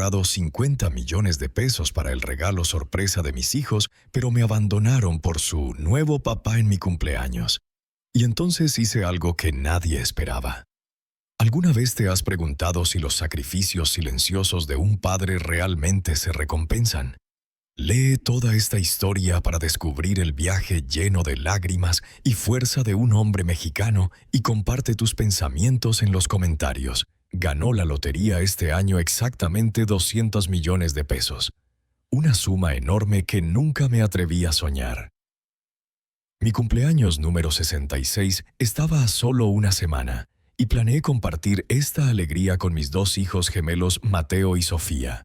ahorrado 50 millones de pesos para el regalo sorpresa de mis hijos, pero me abandonaron por su nuevo papá en mi cumpleaños. Y entonces hice algo que nadie esperaba. ¿Alguna vez te has preguntado si los sacrificios silenciosos de un padre realmente se recompensan? Lee toda esta historia para descubrir el viaje lleno de lágrimas y fuerza de un hombre mexicano y comparte tus pensamientos en los comentarios. Ganó la lotería este año exactamente 200 millones de pesos. Una suma enorme que nunca me atreví a soñar. Mi cumpleaños número 66 estaba a solo una semana y planeé compartir esta alegría con mis dos hijos gemelos Mateo y Sofía.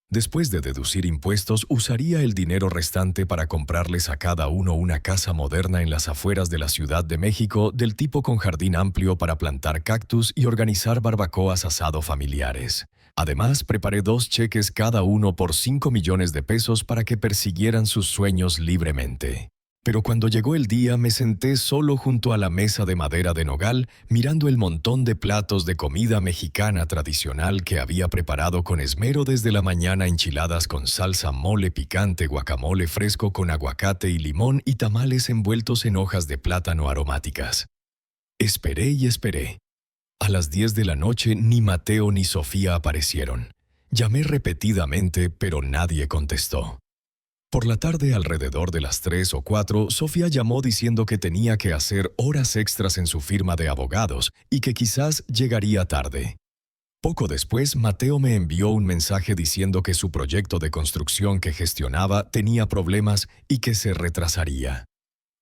Después de deducir impuestos, usaría el dinero restante para comprarles a cada uno una casa moderna en las afueras de la Ciudad de México, del tipo con jardín amplio para plantar cactus y organizar barbacoas asado familiares. Además, preparé 2 cheques cada uno por 5 millones de pesos para que persiguieran sus sueños libremente. Pero cuando llegó el día me senté solo junto a la mesa de madera de nogal, mirando el montón de platos de comida mexicana tradicional que había preparado con esmero desde la mañana: enchiladas con salsa mole picante, guacamole fresco con aguacate y limón y tamales envueltos en hojas de plátano aromáticas. Esperé y esperé. A las 10 de la noche ni Mateo ni Sofía aparecieron. Llamé repetidamente, pero nadie contestó. Por la tarde, alrededor de las 3 o 4, Sofía llamó diciendo que tenía que hacer horas extras en su firma de abogados y que quizás llegaría tarde. Poco después, Mateo me envió un mensaje diciendo que su proyecto de construcción que gestionaba tenía problemas y que se retrasaría.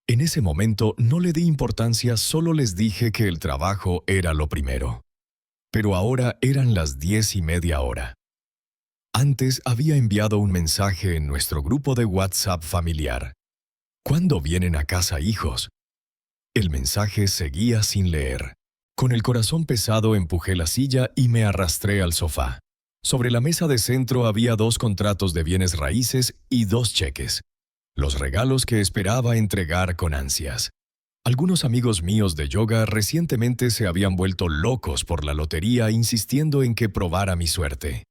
En ese momento no le di importancia, solo les dije que el trabajo era lo primero. Pero ahora eran las 10:30. Antes había enviado un mensaje en nuestro grupo de WhatsApp familiar. ¿Cuándo vienen a casa, hijos? El mensaje seguía sin leer. Con el corazón pesado empujé la silla y me arrastré al sofá. Sobre la mesa de centro había 2 contratos de bienes raíces y 2 cheques. Los regalos que esperaba entregar con ansias. Algunos amigos míos de yoga recientemente se habían vuelto locos por la lotería, insistiendo en que probara mi suerte.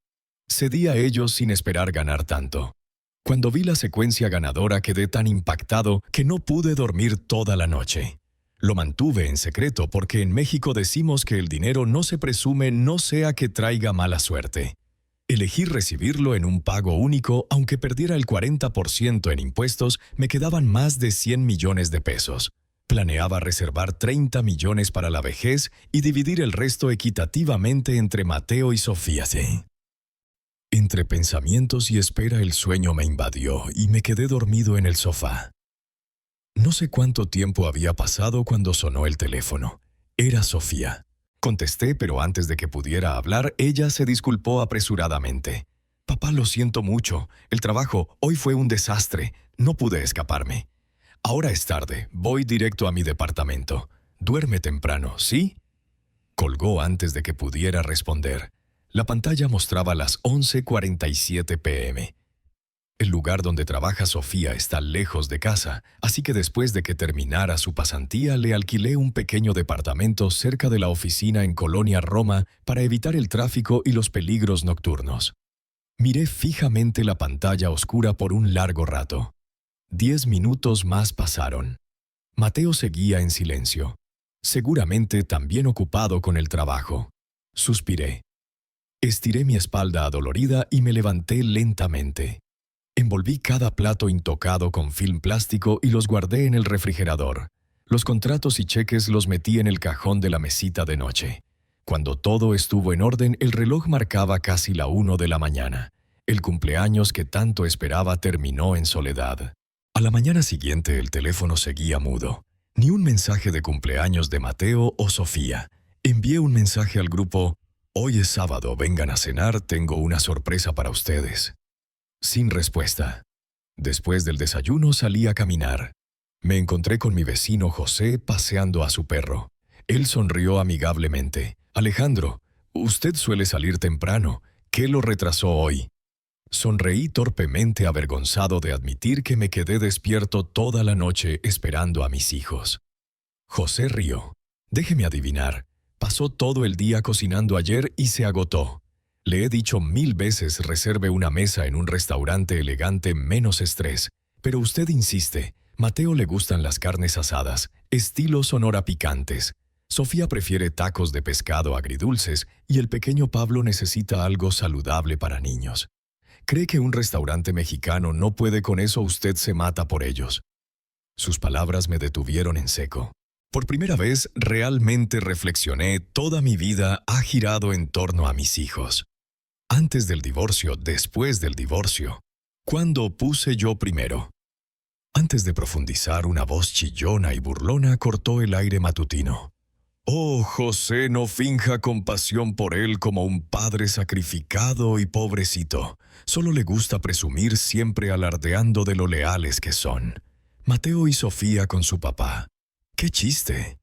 Cedí a ellos sin esperar ganar tanto. Cuando vi la secuencia ganadora quedé tan impactado que no pude dormir toda la noche. Lo mantuve en secreto porque en México decimos que el dinero no se presume, no sea que traiga mala suerte. Elegí recibirlo en un pago único, aunque perdiera el 40% en impuestos, me quedaban más de 100 millones de pesos. Planeaba reservar 30 millones para la vejez y dividir el resto equitativamente entre Mateo y Sofía. Sí. Entre pensamientos y espera el sueño me invadió y me quedé dormido en el sofá. No sé cuánto tiempo había pasado cuando sonó el teléfono. Era Sofía. Contesté, pero antes de que pudiera hablar, ella se disculpó apresuradamente. «Papá, lo siento mucho. El trabajo hoy fue un desastre. No pude escaparme. Ahora es tarde. Voy directo a mi departamento. Duerme temprano, ¿sí?» Colgó antes de que pudiera responder. La pantalla mostraba las 11:47 p.m. El lugar donde trabaja Sofía está lejos de casa, así que después de que terminara su pasantía le alquilé un pequeño departamento cerca de la oficina en Colonia Roma para evitar el tráfico y los peligros nocturnos. Miré fijamente la pantalla oscura por un largo rato. 10 minutos más pasaron. Mateo seguía en silencio, seguramente también ocupado con el trabajo. Suspiré. Estiré mi espalda adolorida y me levanté lentamente. Envolví cada plato intocado con film plástico y los guardé en el refrigerador. Los contratos y cheques los metí en el cajón de la mesita de noche. Cuando todo estuvo en orden, el reloj marcaba casi la 1 de la mañana. El cumpleaños que tanto esperaba terminó en soledad. A la mañana siguiente el teléfono seguía mudo. Ni un mensaje de cumpleaños de Mateo o Sofía. Envié un mensaje al grupo: «Hoy es sábado, vengan a cenar, tengo una sorpresa para ustedes». Sin respuesta. Después del desayuno salí a caminar. Me encontré con mi vecino José paseando a su perro. Él sonrió amigablemente. «Alejandro, usted suele salir temprano. ¿Qué lo retrasó hoy?» Sonreí torpemente, avergonzado de admitir que me quedé despierto toda la noche esperando a mis hijos. José rió. «Déjeme adivinar. Pasó todo el día cocinando ayer y se agotó». Le he dicho 1000 veces reserve una mesa en un restaurante elegante, menos estrés. Pero usted insiste. Mateo le gustan las carnes asadas, estilo Sonora picantes. Sofía prefiere tacos de pescado agridulces y el pequeño Pablo necesita algo saludable para niños. ¿Cree que un restaurante mexicano no puede con eso? Usted se mata por ellos. Sus palabras me detuvieron en seco. Por primera vez realmente reflexioné, toda mi vida ha girado en torno a mis hijos. Antes del divorcio, después del divorcio. ¿Cuándo puse yo primero? Antes de profundizar, una voz chillona y burlona cortó el aire matutino. Oh, José, no finja compasión por él como un padre sacrificado y pobrecito. Solo le gusta presumir, siempre alardeando de lo leales que son. Mateo y Sofía con su papá. ¡Qué chiste!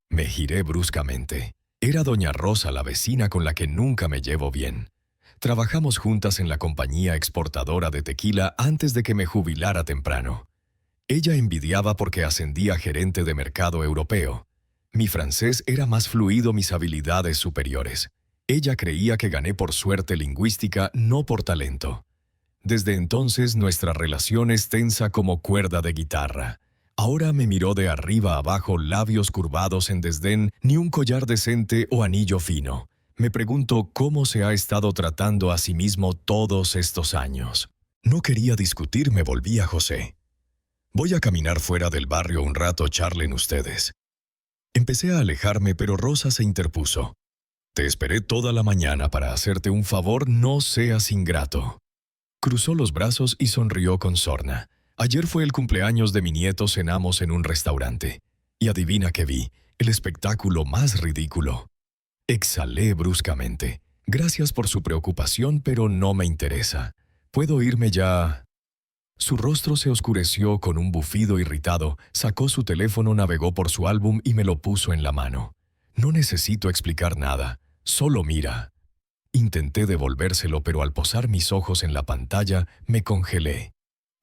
Me giré bruscamente. Era doña Rosa, la vecina con la que nunca me llevo bien. Trabajamos juntas en la compañía exportadora de tequila antes de que me jubilara temprano. Ella envidiaba porque ascendía a gerente de mercado europeo. Mi francés era más fluido, mis habilidades superiores. Ella creía que gané por suerte lingüística, no por talento. Desde entonces nuestra relación es tensa como cuerda de guitarra. Ahora me miró de arriba abajo, labios curvados en desdén, ni un collar decente o anillo fino. Me pregunto cómo se ha estado tratando a sí mismo todos estos años. No quería discutir, me volví a José. Voy a caminar fuera del barrio un rato, charlen ustedes. Empecé a alejarme, pero Rosa se interpuso. Te esperé toda la mañana para hacerte un favor, no seas ingrato. Cruzó los brazos y sonrió con sorna. Ayer fue el cumpleaños de mi nieto, cenamos en un restaurante. Y adivina qué vi, el espectáculo más ridículo. Exhalé bruscamente. Gracias por su preocupación, pero no me interesa. ¿Puedo irme ya? Su rostro se oscureció con un bufido irritado, sacó su teléfono, navegó por su álbum y me lo puso en la mano. No necesito explicar nada, solo mira. Intenté devolvérselo, pero al posar mis ojos en la pantalla, me congelé.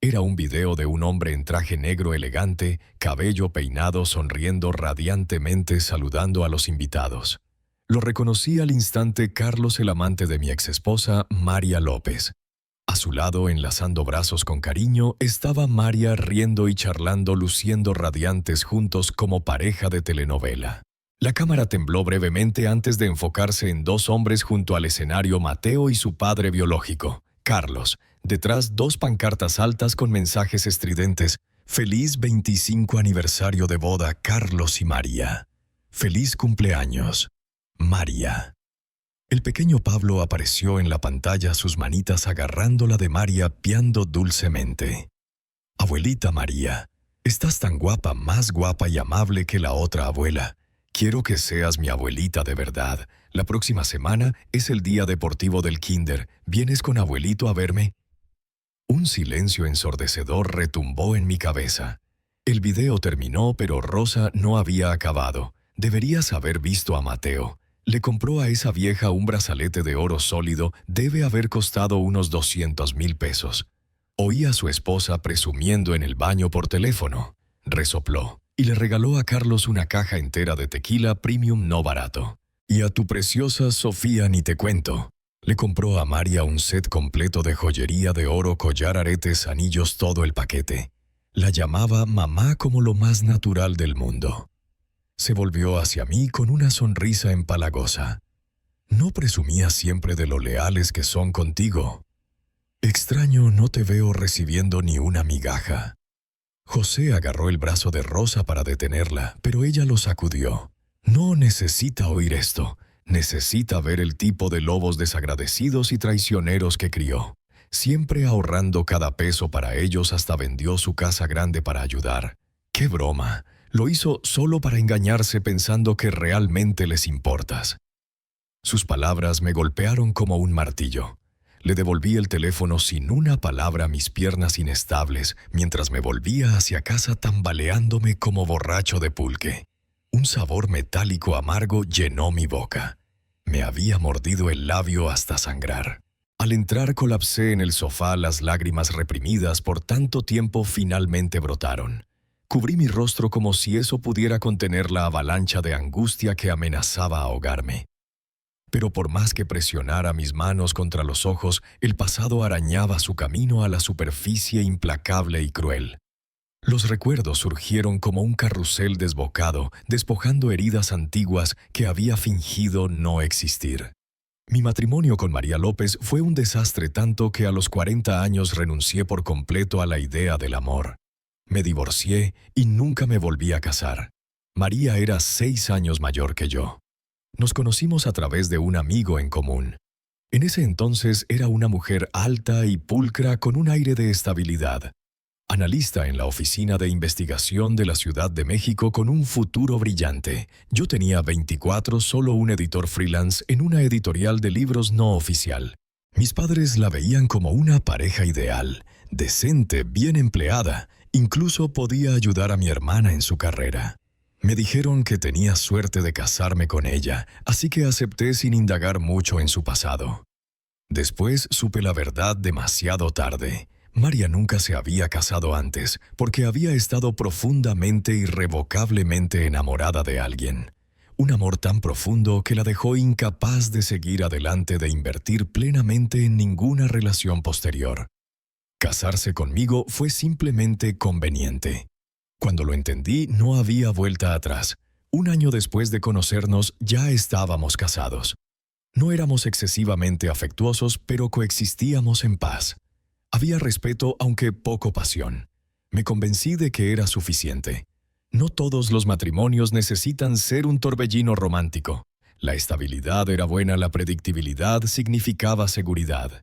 Era un video de un hombre en traje negro elegante, cabello peinado, sonriendo radiantemente, saludando a los invitados. Lo reconocí al instante: Carlos, el amante de mi exesposa, María López. A su lado, enlazando brazos con cariño, estaba María riendo y charlando, luciendo radiantes juntos como pareja de telenovela. La cámara tembló brevemente antes de enfocarse en dos hombres junto al escenario: Mateo y su padre biológico, Carlos. Detrás, dos pancartas altas con mensajes estridentes: Feliz 25 aniversario de boda, Carlos y María. Feliz cumpleaños, María. El pequeño Pablo apareció en la pantalla, sus manitas agarrándola de María, piando dulcemente. Abuelita María, estás tan guapa, más guapa y amable que la otra abuela. Quiero que seas mi abuelita de verdad. La próxima semana es el día deportivo del kinder. ¿Vienes con abuelito a verme? Un silencio ensordecedor retumbó en mi cabeza. El video terminó, pero Rosa no había acabado. Deberías haber visto a Mateo. Le compró a esa vieja un brazalete de oro sólido, debe haber costado unos 200,000 pesos. Oí a su esposa presumiendo en el baño por teléfono. Resopló y le regaló a Carlos una caja entera de tequila premium no barato. Y a tu preciosa Sofía ni te cuento. Le compró a María un set completo de joyería de oro, collar, aretes, anillos, todo el paquete. La llamaba mamá como lo más natural del mundo. Se volvió hacia mí con una sonrisa empalagosa. ¿No presumías siempre de lo leales que son contigo? Extraño, no te veo recibiendo ni una migaja. José agarró el brazo de Rosa para detenerla, pero ella lo sacudió. No necesita oír esto. Necesita ver el tipo de lobos desagradecidos y traicioneros que crió. Siempre ahorrando cada peso para ellos, hasta vendió su casa grande para ayudar. ¡Qué broma! Lo hizo solo para engañarse, pensando que realmente les importas. Sus palabras me golpearon como un martillo. Le devolví el teléfono sin una palabra, mis piernas inestables, mientras me volvía hacia casa tambaleándome como borracho de pulque. Un sabor metálico amargo llenó mi boca. Me había mordido el labio hasta sangrar. Al entrar colapsé en el sofá, las lágrimas reprimidas por tanto tiempo finalmente brotaron. Cubrí mi rostro como si eso pudiera contener la avalancha de angustia que amenazaba ahogarme. Pero por más que presionara mis manos contra los ojos, el pasado arañaba su camino a la superficie implacable y cruel. Los recuerdos surgieron como un carrusel desbocado, despojando heridas antiguas que había fingido no existir. Mi matrimonio con María López fue un desastre tanto que a los 40 años renuncié por completo a la idea del amor. Me divorcié y nunca me volví a casar. María era 6 años mayor que yo. Nos conocimos a través de un amigo en común. En ese entonces era una mujer alta y pulcra con un aire de estabilidad. Analista en la Oficina de Investigación de la Ciudad de México con un futuro brillante. Yo tenía 24, solo un editor freelance en una editorial de libros no oficial. Mis padres la veían como una pareja ideal, decente, bien empleada. Incluso podía ayudar a mi hermana en su carrera. Me dijeron que tenía suerte de casarme con ella, así que acepté sin indagar mucho en su pasado. Después supe la verdad demasiado tarde. María nunca se había casado antes, porque había estado profundamente, irrevocablemente enamorada de alguien. Un amor tan profundo que la dejó incapaz de seguir adelante, de invertir plenamente en ninguna relación posterior. Casarse conmigo fue simplemente conveniente. Cuando lo entendí, no había vuelta atrás. Un año después de conocernos, ya estábamos casados. No éramos excesivamente afectuosos, pero coexistíamos en paz. Había respeto, aunque poco pasión. Me convencí de que era suficiente. No todos los matrimonios necesitan ser un torbellino romántico. La estabilidad era buena, la predictibilidad significaba seguridad.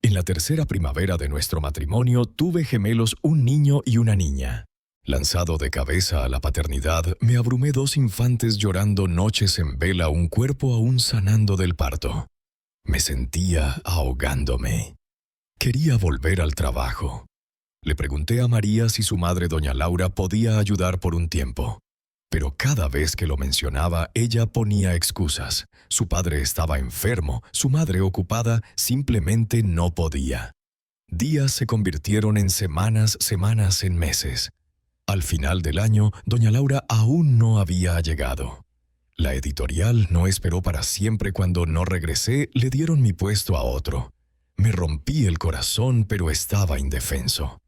En la tercera primavera de nuestro matrimonio tuve gemelos, un niño y una niña. Lanzado de cabeza a la paternidad, me abrumé 2 infantes llorando noches en vela, un cuerpo aún sanando del parto. Me sentía ahogándome. Quería volver al trabajo. Le pregunté a María si su madre, doña Laura, podía ayudar por un tiempo. Pero cada vez que lo mencionaba, ella ponía excusas. Su padre estaba enfermo, su madre ocupada, simplemente no podía. Días se convirtieron en semanas, semanas en meses. Al final del año, doña Laura aún no había llegado. La editorial no esperó para siempre. Cuando no regresé, le dieron mi puesto a otro. Me rompí el corazón, pero estaba indefenso.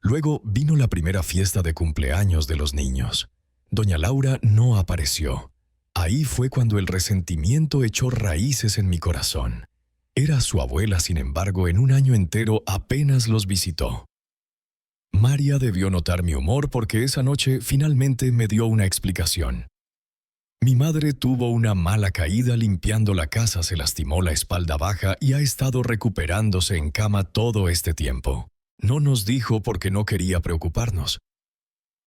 Luego vino la primera fiesta de cumpleaños de los niños. Doña Laura no apareció. Ahí fue cuando el resentimiento echó raíces en mi corazón. Era su abuela, sin embargo, en un año entero apenas los visitó. María debió notar mi humor porque esa noche finalmente me dio una explicación. Mi madre tuvo una mala caída limpiando la casa, se lastimó la espalda baja y ha estado recuperándose en cama todo este tiempo. No nos dijo porque no quería preocuparnos.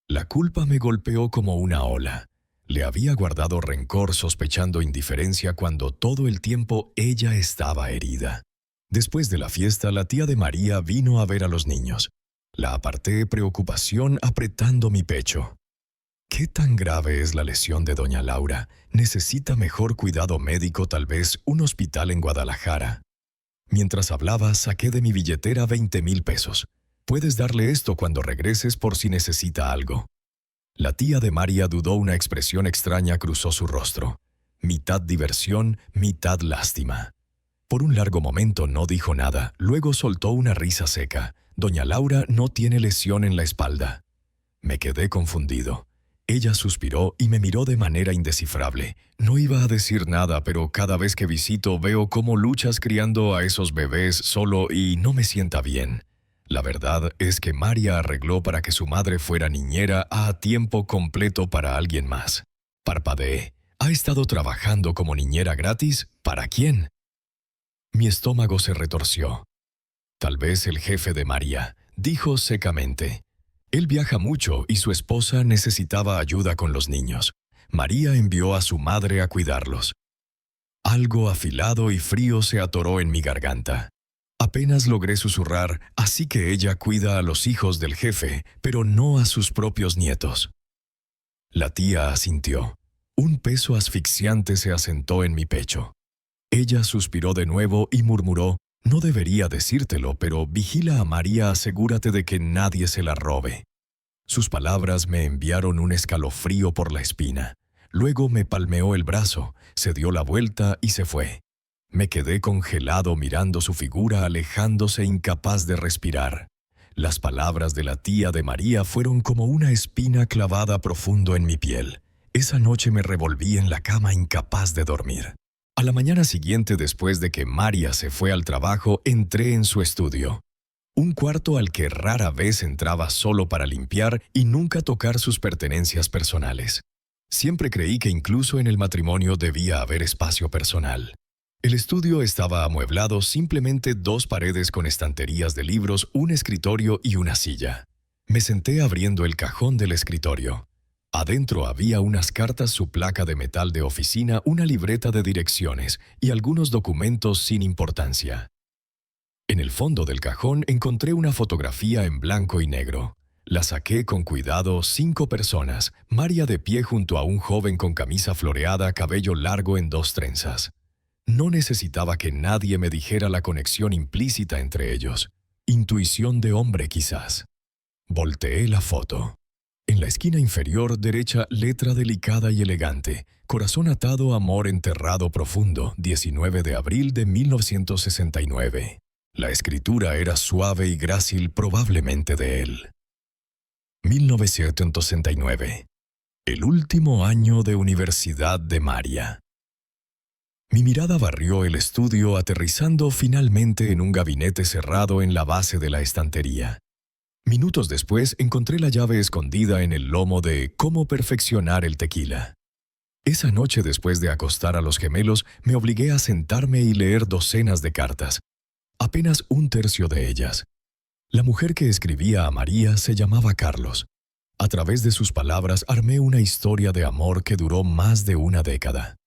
La culpa me golpeó como una ola. Le había guardado rencor, sospechando indiferencia cuando todo el tiempo ella estaba herida. Después de la fiesta, la tía de María vino a ver a los niños. La aparté, preocupación apretando mi pecho. ¿Qué tan grave es la lesión de doña Laura? Necesita mejor cuidado médico, tal vez un hospital en Guadalajara. Mientras hablaba, saqué de mi billetera 20,000 pesos. Puedes darle esto cuando regreses por si necesita algo. La tía de María dudó, una expresión extraña cruzó su rostro. Mitad diversión, mitad lástima. Por un largo momento no dijo nada, luego soltó una risa seca. Doña Laura no tiene lesión en la espalda. Me quedé confundido. Ella suspiró y me miró de manera indescifrable. No iba a decir nada, pero cada vez que visito veo cómo luchas criando a esos bebés solo y no me sienta bien. La verdad es que María arregló para que su madre fuera niñera a tiempo completo para alguien más. Parpadeé. ¿Ha estado trabajando como niñera gratis? ¿Para quién? Mi estómago se retorció. Tal vez el jefe de María, dijo secamente. Él viaja mucho y su esposa necesitaba ayuda con los niños. María envió a su madre a cuidarlos. Algo afilado y frío se atoró en mi garganta. Apenas logré susurrar, así que ella cuida a los hijos del jefe, pero no a sus propios nietos. La tía asintió. Un peso asfixiante se asentó en mi pecho. Ella suspiró de nuevo y murmuró, no debería decírtelo, pero vigila a María, asegúrate de que nadie se la robe. Sus palabras me enviaron un escalofrío por la espina. Luego me palmeó el brazo, se dio la vuelta y se fue. Me quedé congelado mirando su figura alejándose, incapaz de respirar. Las palabras de la tía de María fueron como una espina clavada profundo en mi piel. Esa noche me revolví en la cama incapaz de dormir. A la mañana siguiente, después de que María se fue al trabajo, entré en su estudio. Un cuarto al que rara vez entraba solo para limpiar y nunca tocar sus pertenencias personales. Siempre creí que incluso en el matrimonio debía haber espacio personal. El estudio estaba amueblado, simplemente 2 paredes con estanterías de libros, un escritorio y una silla. Me senté abriendo el cajón del escritorio. Adentro había unas cartas, su placa de metal de oficina, una libreta de direcciones y algunos documentos sin importancia. En el fondo del cajón encontré una fotografía en blanco y negro. La saqué con cuidado. 5 personas, María de pie junto a un joven con camisa floreada, cabello largo en 2 trenzas. No necesitaba que nadie me dijera la conexión implícita entre ellos. Intuición de hombre, quizás. Volteé la foto. En la esquina inferior derecha, letra delicada y elegante. Corazón atado, amor enterrado profundo, 19 de abril de 1969. La escritura era suave y grácil, probablemente de él. 1969. El último año de universidad de María. Mi mirada barrió el estudio, aterrizando finalmente en un gabinete cerrado en la base de la estantería. Minutos después encontré la llave escondida en el lomo de Cómo perfeccionar el tequila. Esa noche, después de acostar a los gemelos, me obligué a sentarme y leer docenas de cartas. Apenas 1/3 de ellas. La mujer que escribía a María se llamaba Carlos. A través de sus palabras armé una historia de amor que duró más de una década.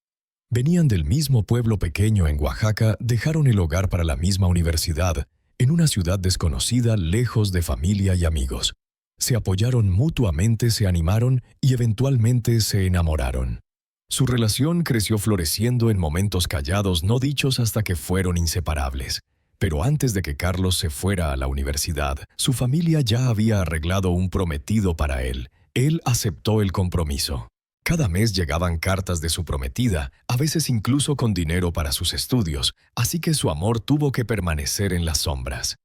Venían del mismo pueblo pequeño en Oaxaca, dejaron el hogar para la misma universidad, en una ciudad desconocida, lejos de familia y amigos. Se apoyaron mutuamente, se animaron y eventualmente se enamoraron. Su relación creció floreciendo en momentos callados, no dichos, hasta que fueron inseparables. Pero antes de que Carlos se fuera a la universidad, su familia ya había arreglado un prometido para él. Él aceptó el compromiso. Cada mes llegaban cartas de su prometida, a veces incluso con dinero para sus estudios, así que su amor tuvo que permanecer en las sombras.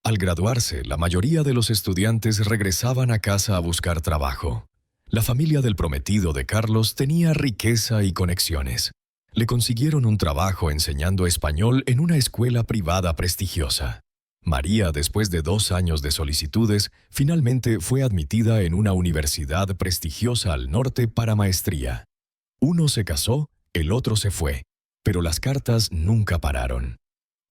Al graduarse, la mayoría de los estudiantes regresaban a casa a buscar trabajo. La familia del prometido de Carlos tenía riqueza y conexiones. Le consiguieron un trabajo enseñando español en una escuela privada prestigiosa. María, después de 2 años de solicitudes, finalmente fue admitida en una universidad prestigiosa al norte para maestría. Uno se casó, el otro se fue, pero las cartas nunca pararon.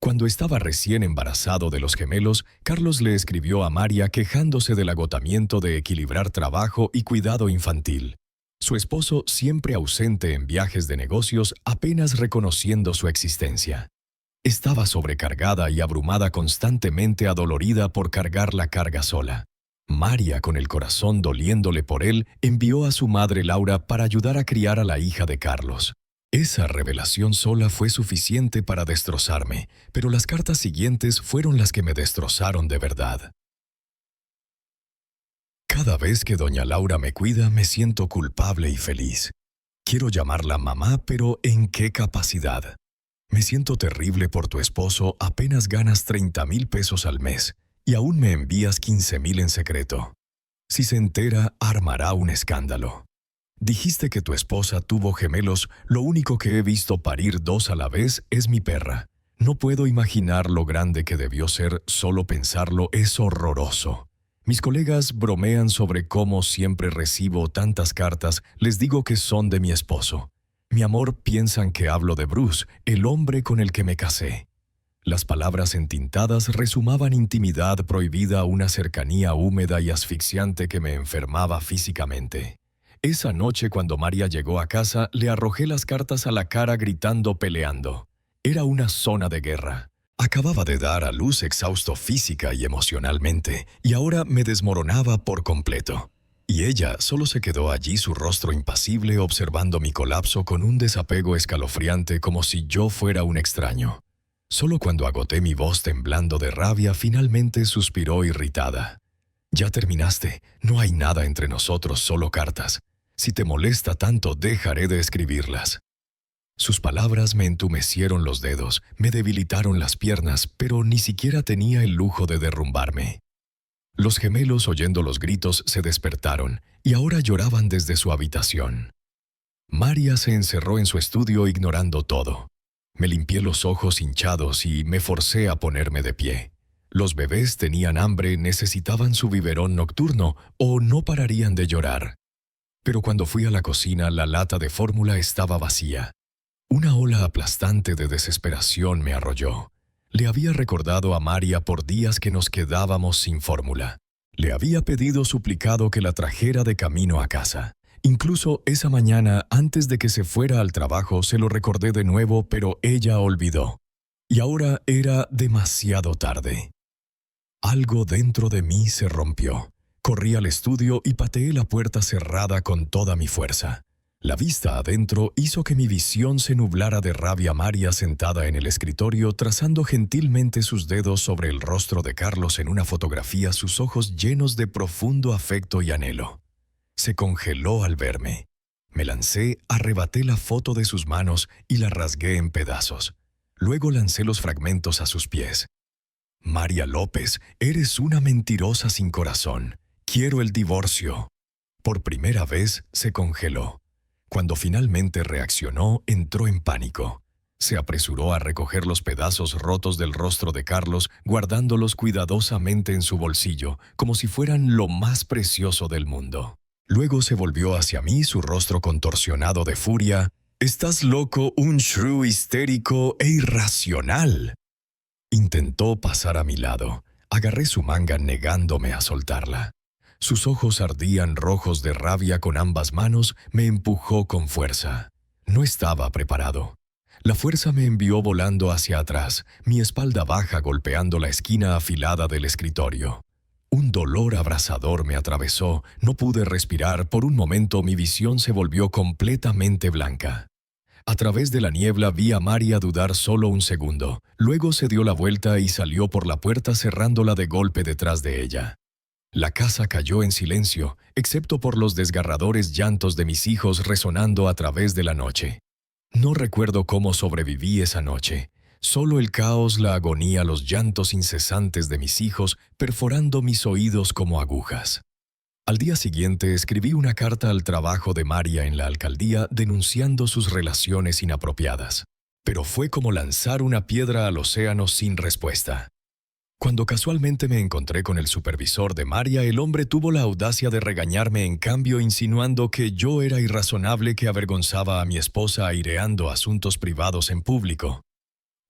Cuando estaba recién embarazado de los gemelos, Carlos le escribió a María quejándose del agotamiento de equilibrar trabajo y cuidado infantil. Su esposo, siempre ausente en viajes de negocios, apenas reconociendo su existencia. Estaba sobrecargada y abrumada, constantemente adolorida por cargar la carga sola. María, con el corazón doliéndole por él, envió a su madre Laura para ayudar a criar a la hija de Carlos. Esa revelación sola fue suficiente para destrozarme, pero las cartas siguientes fueron las que me destrozaron de verdad. Cada vez que doña Laura me cuida, me siento culpable y feliz. Quiero llamarla mamá, pero ¿en qué capacidad? Me siento terrible por tu esposo, apenas ganas 30,000 pesos al mes y aún me envías 15,000 en secreto. Si se entera, armará un escándalo. Dijiste que tu esposa tuvo gemelos, lo único que he visto parir 2 a la vez es mi perra. No puedo imaginar lo grande que debió ser, solo pensarlo es horroroso. Mis colegas bromean sobre cómo siempre recibo tantas cartas, les digo que son de mi esposo. Mi amor, piensan que hablo de Bruce, el hombre con el que me casé. Las palabras entintadas resumaban intimidad prohibida, una cercanía húmeda y asfixiante que me enfermaba físicamente. Esa noche, cuando María llegó a casa, le arrojé las cartas a la cara gritando, peleando. Era una zona de guerra. Acababa de dar a luz exhausto física y emocionalmente, y ahora me desmoronaba por completo. Y ella solo se quedó allí, su rostro impasible, observando mi colapso con un desapego escalofriante, como si yo fuera un extraño. Solo cuando agoté mi voz temblando de rabia, finalmente suspiró irritada. «Ya terminaste. No hay nada entre nosotros, solo cartas. Si te molesta tanto, dejaré de escribirlas. Sus palabras me entumecieron los dedos, me debilitaron las piernas, pero ni siquiera tenía el lujo de derrumbarme. Los gemelos, oyendo los gritos, se despertaron y ahora lloraban desde su habitación. María se encerró en su estudio ignorando todo. Me limpié los ojos hinchados y me forcé a ponerme de pie. Los bebés tenían hambre, necesitaban su biberón nocturno o no pararían de llorar. Pero cuando fui a la cocina, la lata de fórmula estaba vacía. Una ola aplastante de desesperación me arrolló. Le había recordado a María por días que nos quedábamos sin fórmula. Le había pedido suplicado que la trajera de camino a casa. Incluso esa mañana, antes de que se fuera al trabajo, se lo recordé de nuevo, pero ella olvidó. Y ahora era demasiado tarde. Algo dentro de mí se rompió. Corrí al estudio y pateé la puerta cerrada con toda mi fuerza. La vista adentro hizo que mi visión se nublara de rabia. María sentada en el escritorio, trazando gentilmente sus dedos sobre el rostro de Carlos en una fotografía, sus ojos llenos de profundo afecto y anhelo. Se congeló al verme. Me lancé, arrebaté la foto de sus manos y la rasgué en pedazos. Luego lancé los fragmentos a sus pies. María López, eres una mentirosa sin corazón. Quiero el divorcio. Por primera vez se congeló. Cuando finalmente reaccionó, entró en pánico. Se apresuró a recoger los pedazos rotos del rostro de Carlos, guardándolos cuidadosamente en su bolsillo, como si fueran lo más precioso del mundo. Luego se volvió hacia mí, su rostro contorsionado de furia. «¡Estás loco, un shrew histérico e irracional!». Intentó pasar a mi lado. Agarré su manga negándome a soltarla. Sus ojos ardían rojos de rabia. Con ambas manos me empujó con fuerza. No estaba preparado. La fuerza me envió volando hacia atrás, mi espalda baja golpeando la esquina afilada del escritorio. Un dolor abrasador me atravesó, no pude respirar. Por un momento mi visión se volvió completamente blanca. A través de la niebla vi a María dudar solo un segundo. Luego se dio la vuelta y salió por la puerta cerrándola de golpe detrás de ella. La casa cayó en silencio, excepto por los desgarradores llantos de mis hijos resonando a través de la noche. No recuerdo cómo sobreviví esa noche. Solo el caos, la agonía, los llantos incesantes de mis hijos perforando mis oídos como agujas. Al día siguiente escribí una carta al trabajo de María en la alcaldía denunciando sus relaciones inapropiadas. Pero fue como lanzar una piedra al océano sin respuesta. Cuando casualmente me encontré con el supervisor de María, el hombre tuvo la audacia de regañarme en cambio, insinuando que yo era irrazonable, que avergonzaba a mi esposa aireando asuntos privados en público.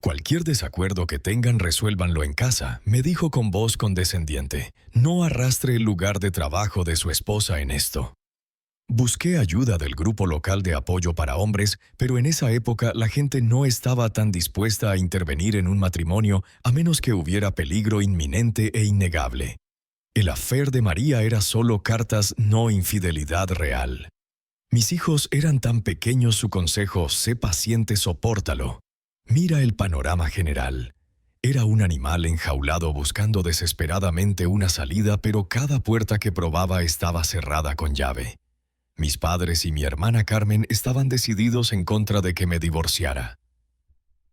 «Cualquier desacuerdo que tengan, resuélvanlo en casa», me dijo con voz condescendiente. «No arrastre el lugar de trabajo de su esposa en esto». Busqué ayuda del grupo local de apoyo para hombres, pero en esa época la gente no estaba tan dispuesta a intervenir en un matrimonio a menos que hubiera peligro inminente e innegable. El affair de María era solo cartas, no infidelidad real. Mis hijos eran tan pequeños, su consejo, sé paciente, sopórtalo. Mira el panorama general. Era un animal enjaulado buscando desesperadamente una salida, pero cada puerta que probaba estaba cerrada con llave. Mis padres y mi hermana Carmen estaban decididos en contra de que me divorciara.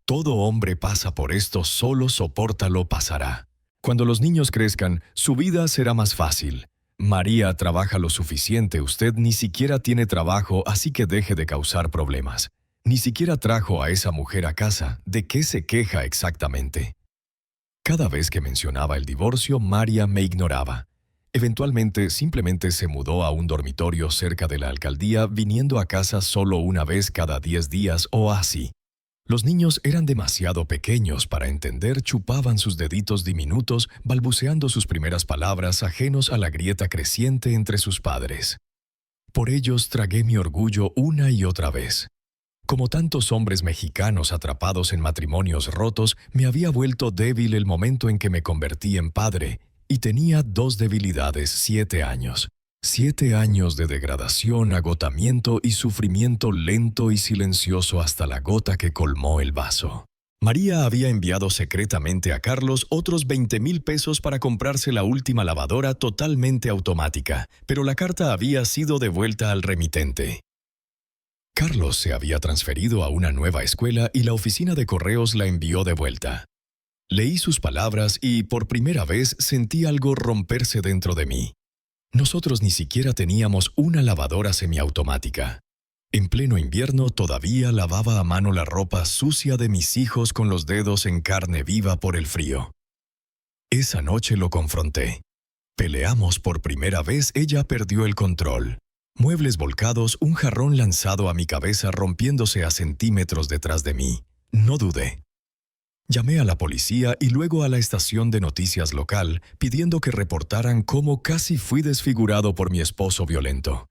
Todo hombre pasa por esto, solo sopórtalo, pasará. Cuando los niños crezcan, su vida será más fácil. María trabaja lo suficiente, usted ni siquiera tiene trabajo, así que deje de causar problemas. Ni siquiera trajo a esa mujer a casa. ¿De qué se queja exactamente? Cada vez que mencionaba el divorcio, María me ignoraba. Eventualmente, simplemente se mudó a un dormitorio cerca de la alcaldía, viniendo a casa solo una vez cada 10 días o así. Los niños eran demasiado pequeños para entender, chupaban sus deditos diminutos, balbuceando sus primeras palabras, ajenos a la grieta creciente entre sus padres. Por ellos tragué mi orgullo una y otra vez. Como tantos hombres mexicanos atrapados en matrimonios rotos, me había vuelto débil el momento en que me convertí en padre, y tenía 2 debilidades: 7 años. 7 años de degradación, agotamiento y sufrimiento lento y silencioso hasta la gota que colmó el vaso. María había enviado secretamente a Carlos otros 20,000 pesos para comprarse la última lavadora totalmente automática, pero la carta había sido devuelta al remitente. Carlos se había transferido a una nueva escuela y la oficina de correos la envió de vuelta. Leí sus palabras y por primera vez sentí algo romperse dentro de mí. Nosotros ni siquiera teníamos una lavadora semiautomática. En pleno invierno todavía lavaba a mano la ropa sucia de mis hijos con los dedos en carne viva por el frío. Esa noche lo confronté. Peleamos por primera vez, ella perdió el control. Muebles volcados, un jarrón lanzado a mi cabeza rompiéndose a centímetros detrás de mí. No dudé. Llamé a la policía y luego a la estación de noticias local, pidiendo que reportaran cómo casi fui desfigurado por mi esposo violento.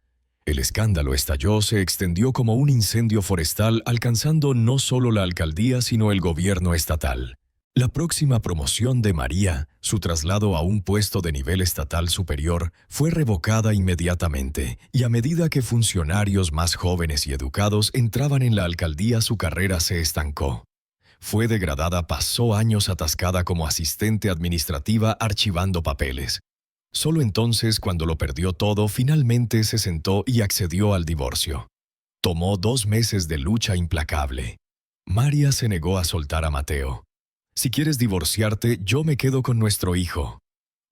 El escándalo estalló, se extendió como un incendio forestal, alcanzando no solo la alcaldía, sino el gobierno estatal. La próxima promoción de María, su traslado a un puesto de nivel estatal superior, fue revocada inmediatamente, y a medida que funcionarios más jóvenes y educados entraban en la alcaldía, su carrera se estancó. Fue degradada, pasó años atascada como asistente administrativa archivando papeles. Solo entonces, cuando lo perdió todo, finalmente se sentó y accedió al divorcio. Tomó 2 meses de lucha implacable. María se negó a soltar a Mateo. «Si quieres divorciarte, yo me quedo con nuestro hijo».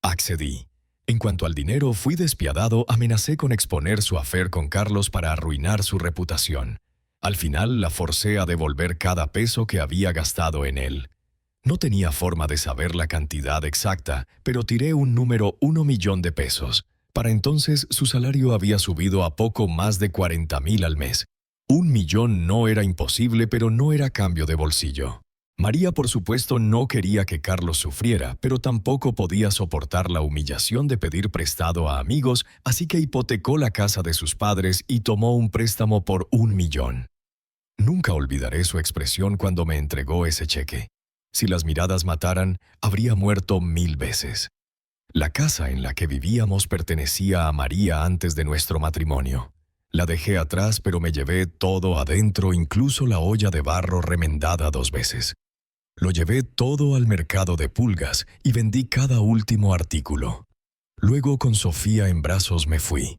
Accedí. En cuanto al dinero, fui despiadado, amenacé con exponer su affair con Carlos para arruinar su reputación. Al final, la forcé a devolver cada peso que había gastado en él. No tenía forma de saber la cantidad exacta, pero tiré un número: 1 millón de pesos. Para entonces, su salario había subido a poco más de 40,000 al mes. 1 millón no era imposible, pero no era cambio de bolsillo. María, por supuesto, no quería que Carlos sufriera, pero tampoco podía soportar la humillación de pedir prestado a amigos, así que hipotecó la casa de sus padres y tomó un préstamo por 1 millón. Nunca olvidaré su expresión cuando me entregó ese cheque. Si las miradas mataran, habría muerto 1000 veces. La casa en la que vivíamos pertenecía a María antes de nuestro matrimonio. La dejé atrás, pero me llevé todo adentro, incluso la olla de barro remendada 2 veces. Lo llevé todo al mercado de pulgas y vendí cada último artículo. Luego, con Sofía en brazos, me fui.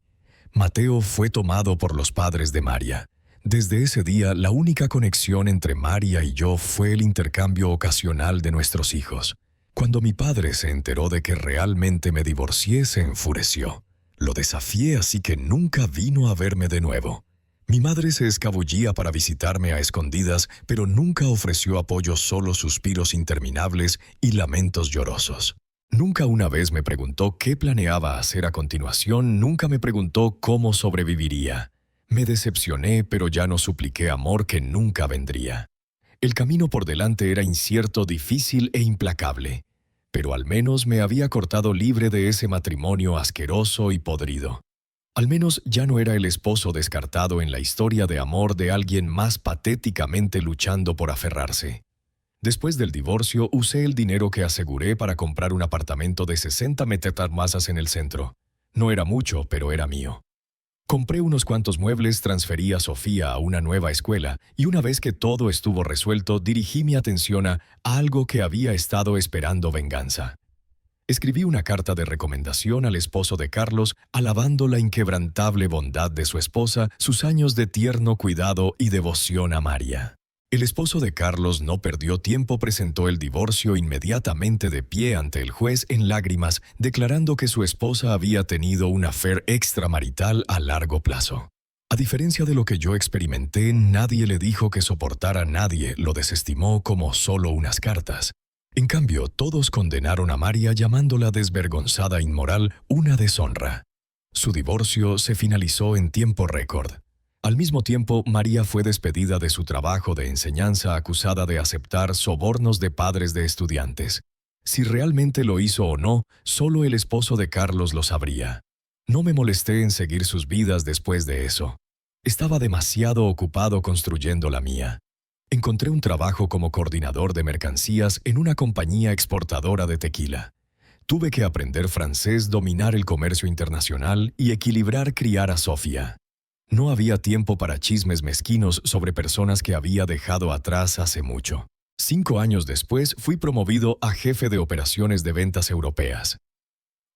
Mateo fue tomado por los padres de María. Desde ese día, la única conexión entre María y yo fue el intercambio ocasional de nuestros hijos. Cuando mi padre se enteró de que realmente me divorcié, se enfureció. Lo desafié, así que nunca vino a verme de nuevo. Mi madre se escabullía para visitarme a escondidas, pero nunca ofreció apoyo, solo suspiros interminables y lamentos llorosos. Nunca una vez me preguntó qué planeaba hacer a continuación, nunca me preguntó cómo sobreviviría. Me decepcioné, pero ya no supliqué amor que nunca vendría. El camino por delante era incierto, difícil e implacable, pero al menos me había cortado libre de ese matrimonio asqueroso y podrido. Al menos ya no era el esposo descartado en la historia de amor de alguien más patéticamente luchando por aferrarse. Después del divorcio, usé el dinero que aseguré para comprar un apartamento de 60 metros en el centro. No era mucho, pero era mío. Compré unos cuantos muebles, transferí a Sofía a una nueva escuela y una vez que todo estuvo resuelto, dirigí mi atención a algo que había estado esperando: venganza. Escribí una carta de recomendación al esposo de Carlos, alabando la inquebrantable bondad de su esposa, sus años de tierno cuidado y devoción a María. El esposo de Carlos no perdió tiempo, presentó el divorcio inmediatamente de pie ante el juez en lágrimas, declarando que su esposa había tenido un affair extramarital a largo plazo. A diferencia de lo que yo experimenté, nadie le dijo que soportara a nadie, lo desestimó como solo unas cartas. En cambio, todos condenaron a María llamándola desvergonzada, inmoral, una deshonra. Su divorcio se finalizó en tiempo récord. Al mismo tiempo, María fue despedida de su trabajo de enseñanza acusada de aceptar sobornos de padres de estudiantes. Si realmente lo hizo o no, solo el esposo de Carlos lo sabría. No me molesté en seguir sus vidas después de eso. Estaba demasiado ocupado construyendo la mía. Encontré un trabajo como coordinador de mercancías en una compañía exportadora de tequila. Tuve que aprender francés, dominar el comercio internacional y equilibrar criar a Sofía. No había tiempo para chismes mezquinos sobre personas que había dejado atrás hace mucho. 5 años después fui promovido a jefe de operaciones de ventas europeas.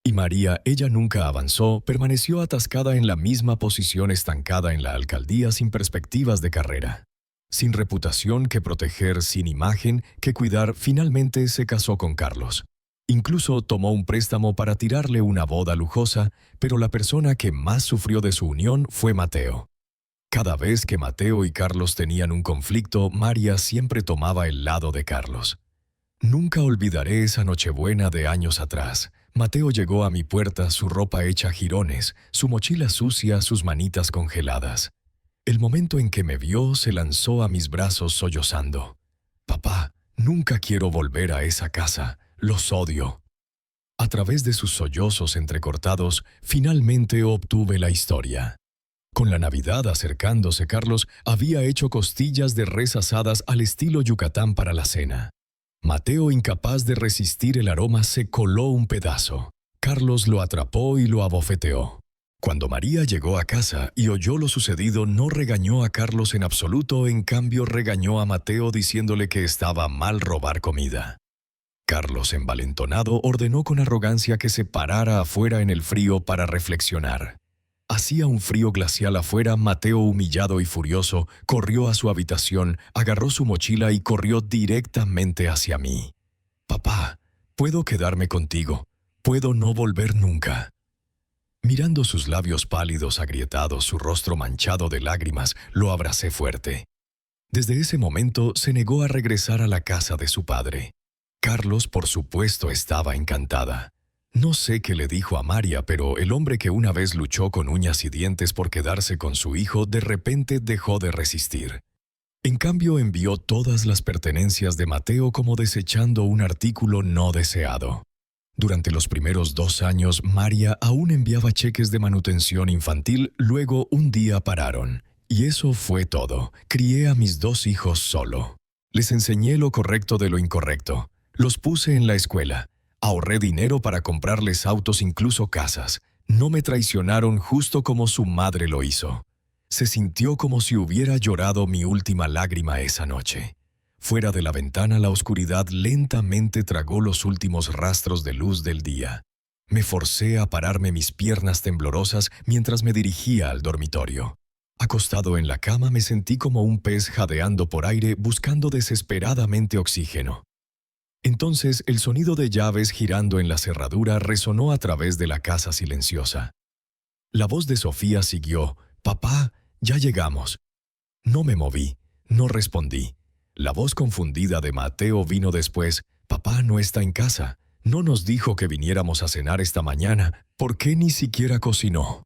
Y María, ella nunca avanzó, permaneció atascada en la misma posición estancada en la alcaldía sin perspectivas de carrera. Sin reputación que proteger, sin imagen que cuidar, finalmente se casó con Carlos. Incluso tomó un préstamo para tirarle una boda lujosa, pero la persona que más sufrió de su unión fue Mateo. Cada vez que Mateo y Carlos tenían un conflicto, María siempre tomaba el lado de Carlos. Nunca olvidaré esa Nochebuena de años atrás. Mateo llegó a mi puerta, su ropa hecha jirones, su mochila sucia, sus manitas congeladas. El momento en que me vio, se lanzó a mis brazos sollozando. «Papá, nunca quiero volver a esa casa. Los odio». A través de sus sollozos entrecortados, finalmente obtuve la historia. Con la Navidad acercándose, Carlos había hecho costillas de res asadas al estilo Yucatán para la cena. Mateo, incapaz de resistir el aroma, se coló un pedazo. Carlos lo atrapó y lo abofeteó. Cuando María llegó a casa y oyó lo sucedido, no regañó a Carlos en absoluto, en cambio regañó a Mateo diciéndole que estaba mal robar comida. Carlos, envalentonado, ordenó con arrogancia que se parara afuera en el frío para reflexionar. Hacía un frío glacial afuera. Mateo, humillado y furioso, corrió a su habitación, agarró su mochila y corrió directamente hacia mí. «Papá, puedo quedarme contigo. Puedo no volver nunca». Mirando sus labios pálidos, agrietados, su rostro manchado de lágrimas, lo abracé fuerte. Desde ese momento se negó a regresar a la casa de su padre. Carlos, por supuesto, estaba encantada. No sé qué le dijo a María, pero el hombre que una vez luchó con uñas y dientes por quedarse con su hijo, de repente dejó de resistir. En cambio, envió todas las pertenencias de Mateo como desechando un artículo no deseado. Durante los primeros 2 años, María aún enviaba cheques de manutención infantil, luego un día pararon. Y eso fue todo. Crié a mis 2 hijos solo. Les enseñé lo correcto de lo incorrecto. Los puse en la escuela. Ahorré dinero para comprarles autos, incluso casas. No me traicionaron justo como su madre lo hizo. Se sintió como si hubiera llorado mi última lágrima esa noche. Fuera de la ventana, la oscuridad lentamente tragó los últimos rastros de luz del día. Me forcé a pararme, mis piernas temblorosas, mientras me dirigía al dormitorio. Acostado en la cama, me sentí como un pez jadeando por aire, buscando desesperadamente oxígeno. Entonces, el sonido de llaves girando en la cerradura resonó a través de la casa silenciosa. La voz de Sofía siguió: «Papá, ya llegamos». No me moví, no respondí. La voz confundida de Mateo vino después: «Papá no está en casa. No nos dijo que viniéramos a cenar esta mañana. ¿Por qué ni siquiera cocinó?»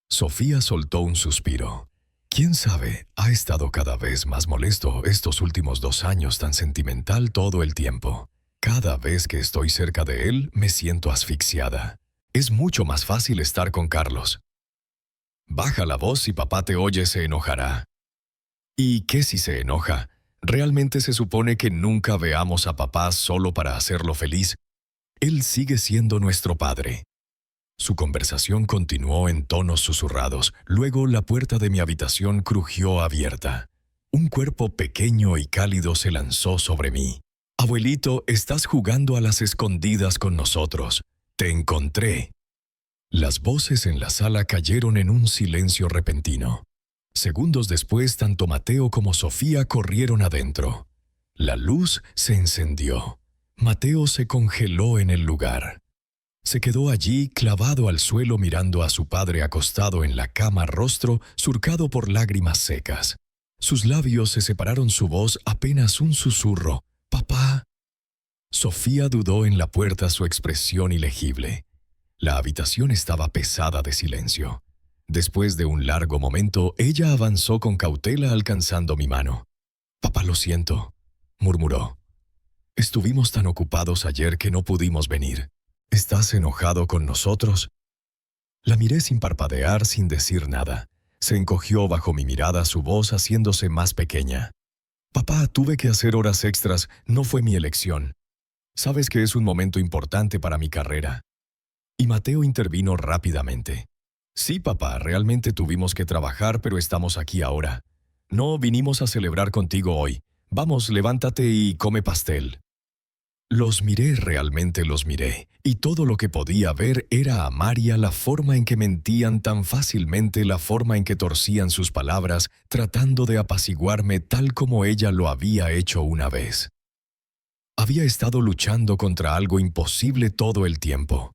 Sofía soltó un suspiro. «¿Quién sabe? Ha estado cada vez más molesto estos últimos 2 años, tan sentimental todo el tiempo. Cada vez que estoy cerca de él, me siento asfixiada. Es mucho más fácil estar con Carlos». «Baja la voz, si papá te oye se enojará». «¿Y qué si se enoja? ¿Realmente se supone que nunca veamos a papá solo para hacerlo feliz? Él sigue siendo nuestro padre». Su conversación continuó en tonos susurrados. Luego la puerta de mi habitación crujió abierta. Un cuerpo pequeño y cálido se lanzó sobre mí. «Abuelito, estás jugando a las escondidas con nosotros. Te encontré». Las voces en la sala cayeron en un silencio repentino. Segundos después, tanto Mateo como Sofía corrieron adentro. La luz se encendió. Mateo se congeló en el lugar. Se quedó allí, clavado al suelo, mirando a su padre acostado en la cama, rostro surcado por lágrimas secas. Sus labios se separaron, su voz apenas un susurro: «Papá». Sofía dudó en la puerta, su expresión ilegible. La habitación estaba pesada de silencio. Después de un largo momento, ella avanzó con cautela, alcanzando mi mano. «Papá, lo siento», murmuró. «Estuvimos tan ocupados ayer que no pudimos venir. ¿Estás enojado con nosotros?» La miré sin parpadear, sin decir nada. Se encogió bajo mi mirada, su voz haciéndose más pequeña. «Papá, tuve que hacer horas extras, no fue mi elección. Sabes que es un momento importante para mi carrera». Y Mateo intervino rápidamente. «Sí, papá, realmente tuvimos que trabajar, pero estamos aquí ahora. No vinimos a celebrar contigo hoy. Vamos, levántate y come pastel. Realmente los miré, y todo lo que podía ver era a María, la forma en que mentían tan fácilmente, la forma en que torcían sus palabras, tratando de apaciguarme tal como ella lo había hecho una vez. Había estado luchando contra algo imposible todo el tiempo.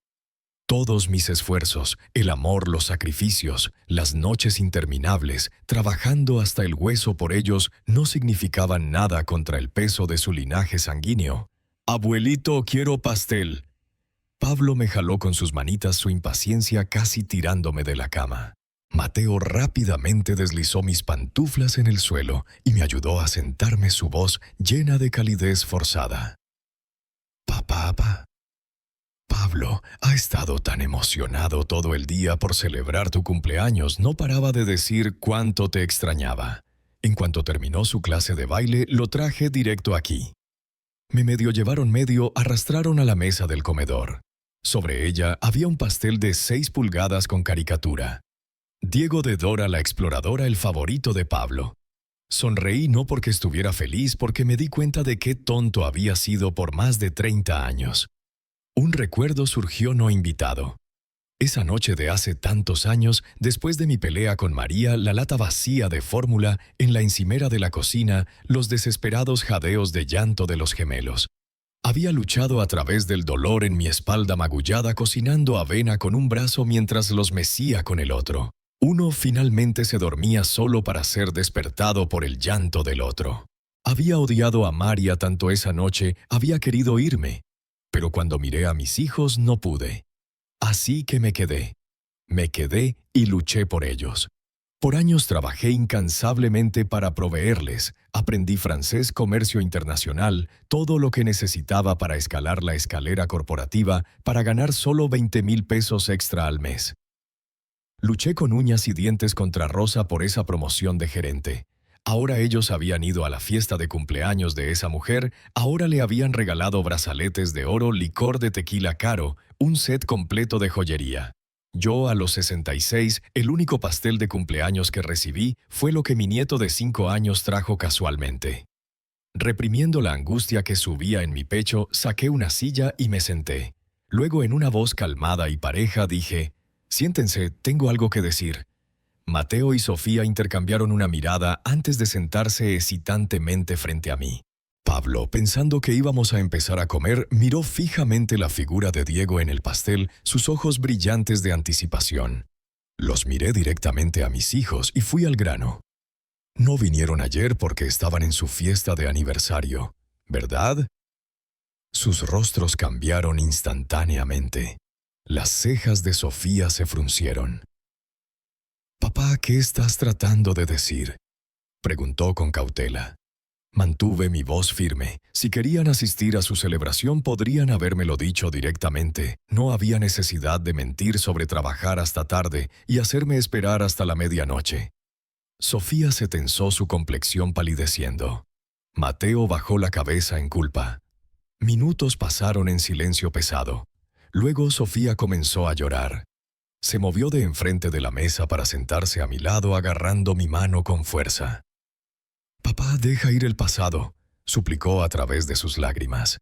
Todos mis esfuerzos, el amor, los sacrificios, las noches interminables, trabajando hasta el hueso por ellos, no significaban nada contra el peso de su linaje sanguíneo. «Abuelito, quiero pastel». Pablo me jaló con sus manitas, su impaciencia casi tirándome de la cama. Mateo rápidamente deslizó mis pantuflas en el suelo y me ayudó a sentarme, su voz llena de calidez forzada. «Papá, Pablo ha estado tan emocionado todo el día por celebrar tu cumpleaños, no paraba de decir cuánto te extrañaba. En cuanto terminó su clase de baile, lo traje directo aquí. Me medio llevaron medio, arrastraron a la mesa del comedor. Sobre ella había un pastel de 6 pulgadas con caricatura. Diego de Dora la Exploradora, el favorito de Pablo. Sonreí no porque estuviera feliz, porque me di cuenta de qué tonto había sido por más de 30 años. Un recuerdo surgió no invitado. Esa noche de hace tantos años, después de mi pelea con María, la lata vacía de fórmula, en la encimera de la cocina, los desesperados jadeos de llanto de los gemelos. Había luchado a través del dolor en mi espalda magullada, cocinando avena con un brazo mientras los mecía con el otro. Uno finalmente se dormía solo para ser despertado por el llanto del otro. Había odiado a María tanto esa noche, había querido irme. Pero cuando miré a mis hijos no pude. Así que me quedé. Me quedé y luché por ellos. Por años trabajé incansablemente para proveerles. Aprendí francés, comercio internacional, todo lo que necesitaba para escalar la escalera corporativa, para ganar solo 20,000 pesos extra al mes. Luché con uñas y dientes contra Rosa por esa promoción de gerente. Ahora ellos habían ido a la fiesta de cumpleaños de esa mujer, ahora le habían regalado brazaletes de oro, licor de tequila caro, un set completo de joyería. Yo, a los 66, el único pastel de cumpleaños que recibí fue lo que mi nieto de 5 años trajo casualmente. Reprimiendo la angustia que subía en mi pecho, saqué una silla y me senté. Luego, en una voz calmada y pareja, dije: «Siéntense, tengo algo que decir». Mateo y Sofía intercambiaron una mirada antes de sentarse hesitantemente frente a mí. Pablo, pensando que íbamos a empezar a comer, miró fijamente la figura de Diego en el pastel, sus ojos brillantes de anticipación. Los miré directamente a mis hijos y fui al grano. No vinieron ayer porque estaban en su fiesta de aniversario, ¿verdad? Sus rostros cambiaron instantáneamente. Las cejas de Sofía se fruncieron. «Papá, ¿qué estás tratando de decir?», preguntó con cautela. Mantuve mi voz firme. Si querían asistir a su celebración, podrían habérmelo dicho directamente. No había necesidad de mentir sobre trabajar hasta tarde y hacerme esperar hasta la medianoche. Sofía se tensó, su complexión palideciendo. Mateo bajó la cabeza en culpa. Minutos pasaron en silencio pesado. Luego Sofía comenzó a llorar. Se movió de enfrente de la mesa para sentarse a mi lado, agarrando mi mano con fuerza. «Papá, deja ir el pasado», suplicó a través de sus lágrimas.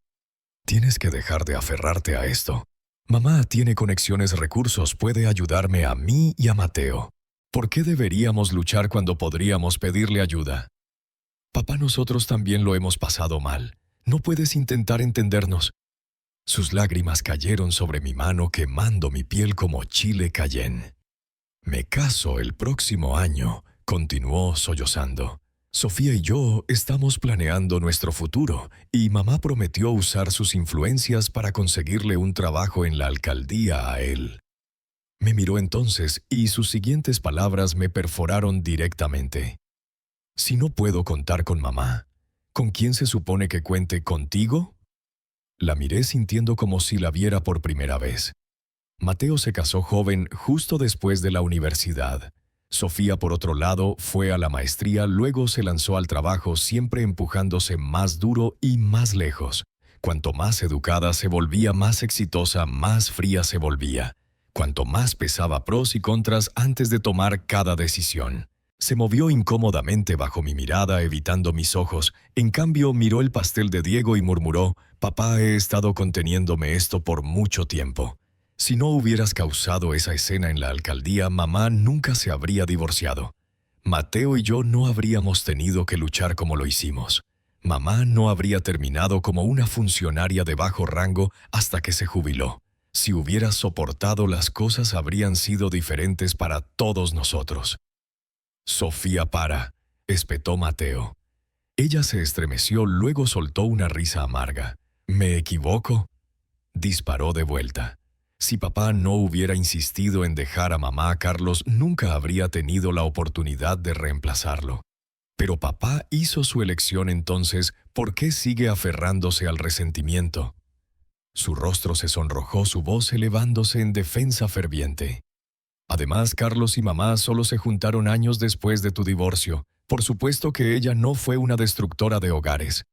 «Tienes que dejar de aferrarte a esto. Mamá tiene conexiones, recursos, puede ayudarme a mí y a Mateo. ¿Por qué deberíamos luchar cuando podríamos pedirle ayuda? Papá, nosotros también lo hemos pasado mal. ¿No puedes intentar entendernos?». Sus lágrimas cayeron sobre mi mano, quemando mi piel como chile cayenne. «Me caso el próximo año», continuó sollozando. «Sofía y yo estamos planeando nuestro futuro, y mamá prometió usar sus influencias para conseguirle un trabajo en la alcaldía a él». Me miró entonces, y sus siguientes palabras me perforaron directamente. «Si no puedo contar con mamá, ¿con quién se supone que cuente? ¿Contigo?». La miré sintiendo como si la viera por primera vez. Mateo se casó joven justo después de la universidad. Sofía, por otro lado, fue a la maestría, luego se lanzó al trabajo, siempre empujándose más duro y más lejos. Cuanto más educada se volvía, más exitosa, más fría se volvía. Cuanto más pesaba pros y contras antes de tomar cada decisión. Se movió incómodamente bajo mi mirada, evitando mis ojos. En cambio, miró el pastel de Diego y murmuró: «Papá, he estado conteniéndome esto por mucho tiempo. Si no hubieras causado esa escena en la alcaldía, mamá nunca se habría divorciado. Mateo y yo no habríamos tenido que luchar como lo hicimos. Mamá no habría terminado como una funcionaria de bajo rango hasta que se jubiló. Si hubieras soportado, las cosas habrían sido diferentes para todos nosotros». «Sofía, para», espetó Mateo. Ella se estremeció, luego soltó una risa amarga. «¿Me equivoco?», disparó de vuelta. Si papá no hubiera insistido en dejar a mamá, Carlos nunca habría tenido la oportunidad de reemplazarlo. Pero papá hizo su elección, entonces, ¿por qué sigue aferrándose al resentimiento? Su rostro se sonrojó, su voz elevándose en defensa ferviente. «Además, Carlos y mamá solo se juntaron años después de tu divorcio. Por supuesto que ella no fue una destructora de hogares».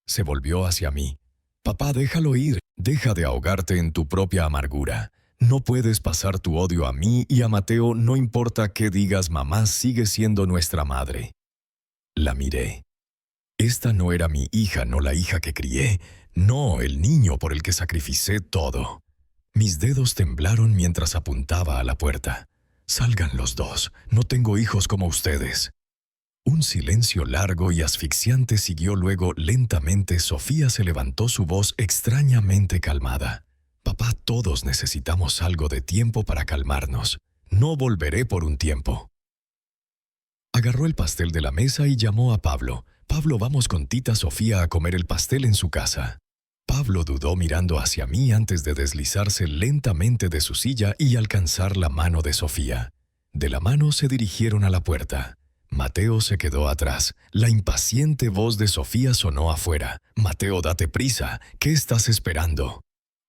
Se volvió hacia mí. «Papá, déjalo ir. Deja de ahogarte en tu propia amargura. No puedes pasar tu odio a mí y a Mateo, no importa qué digas, mamá sigue siendo nuestra madre». La miré. Esta no era mi hija, no la hija que crié. No, el niño por el que sacrificé todo. Mis dedos temblaron mientras apuntaba a la puerta. «Salgan los dos. No tengo hijos como ustedes». Un silencio largo y asfixiante siguió. Luego, lentamente, Sofía se levantó, su voz extrañamente calmada. «Papá, todos necesitamos algo de tiempo para calmarnos. No volveré por un tiempo». Agarró el pastel de la mesa y llamó a Pablo. «Pablo, vamos con tita Sofía a comer el pastel en su casa». Pablo dudó, mirando hacia mí antes de deslizarse lentamente de su silla y alcanzar la mano de Sofía. De la mano se dirigieron a la puerta. Mateo se quedó atrás. La impaciente voz de Sofía sonó afuera. «Mateo, date prisa. ¿Qué estás esperando?».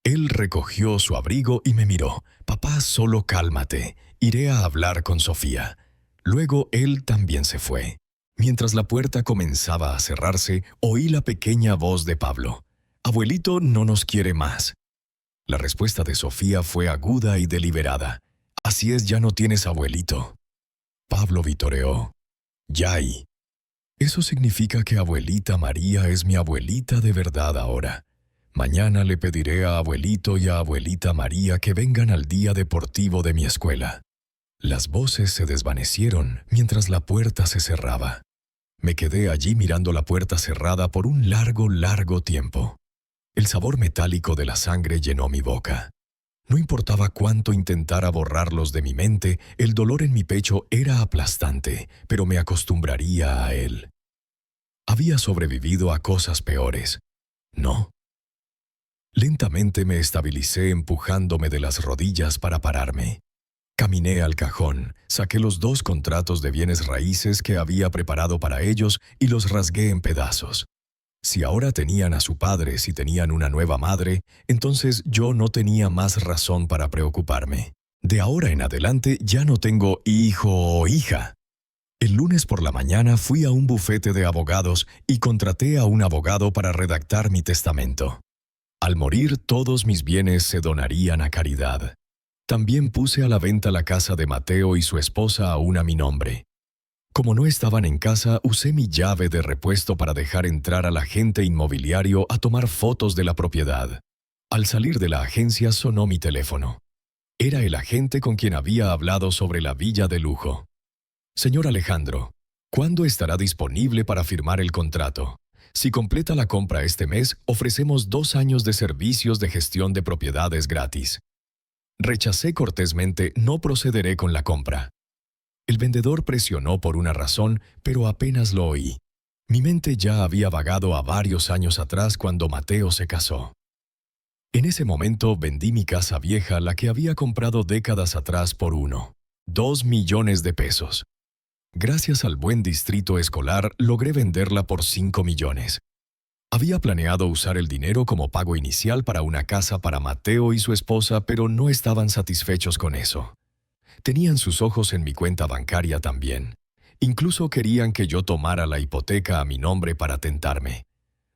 Él recogió su abrigo y me miró. «Papá, solo cálmate. Iré a hablar con Sofía». Luego él también se fue. Mientras la puerta comenzaba a cerrarse, oí la pequeña voz de Pablo. «Abuelito no nos quiere más». La respuesta de Sofía fue aguda y deliberada. «Así es, ya no tienes abuelito». Pablo vitoreó. «Yay. Eso significa que abuelita María es mi abuelita de verdad ahora. Mañana le pediré a abuelito y a abuelita María que vengan al día deportivo de mi escuela». Las voces se desvanecieron mientras la puerta se cerraba. Me quedé allí mirando la puerta cerrada por un largo, largo tiempo. El sabor metálico de la sangre llenó mi boca. No importaba cuánto intentara borrarlos de mi mente, el dolor en mi pecho era aplastante, pero me acostumbraría a él. Había sobrevivido a cosas peores, ¿no? Lentamente me estabilicé, empujándome de las rodillas para pararme. Caminé al cajón, saqué los 2 contratos de bienes raíces que había preparado para ellos y los rasgué en pedazos. Si ahora tenían a su padre, si tenían una nueva madre, entonces yo no tenía más razón para preocuparme. De ahora en adelante ya no tengo hijo o hija. El lunes por la mañana fui a un bufete de abogados y contraté a un abogado para redactar mi testamento. Al morir, todos mis bienes se donarían a caridad. También puse a la venta la casa de Mateo y su esposa aún a mi nombre. Como no estaban en casa, usé mi llave de repuesto para dejar entrar al agente inmobiliario a tomar fotos de la propiedad. Al salir de la agencia sonó mi teléfono. Era el agente con quien había hablado sobre la villa de lujo. «Señor Alejandro, ¿cuándo estará disponible para firmar el contrato? Si completa la compra este mes, ofrecemos 2 años de servicios de gestión de propiedades gratis». Rechacé cortésmente: «No procederé con la compra». El vendedor presionó por una razón, pero apenas lo oí. Mi mente ya había vagado a varios años atrás cuando Mateo se casó. En ese momento vendí mi casa vieja, la que había comprado décadas atrás, por 2 millones de pesos. Gracias al buen distrito escolar, logré venderla por 5 millones. Había planeado usar el dinero como pago inicial para una casa para Mateo y su esposa, pero no estaban satisfechos con eso. Tenían sus ojos en mi cuenta bancaria también. Incluso querían que yo tomara la hipoteca a mi nombre para tentarme.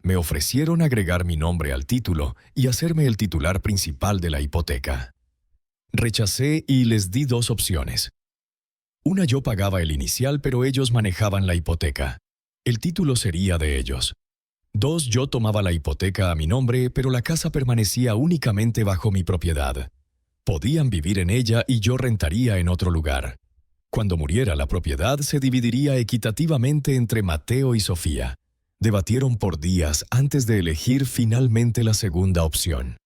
Me ofrecieron agregar mi nombre al título y hacerme el titular principal de la hipoteca. Rechacé y les di 2 opciones. Una yo pagaba el inicial, pero ellos manejaban la hipoteca. El título sería de ellos. 2. Yo tomaba la hipoteca a mi nombre, pero la casa permanecía únicamente bajo mi propiedad. Podían vivir en ella y yo rentaría en otro lugar. Cuando muriera la propiedad, se dividiría equitativamente entre Mateo y Sofía. Debatieron por días antes de elegir finalmente la segunda opción.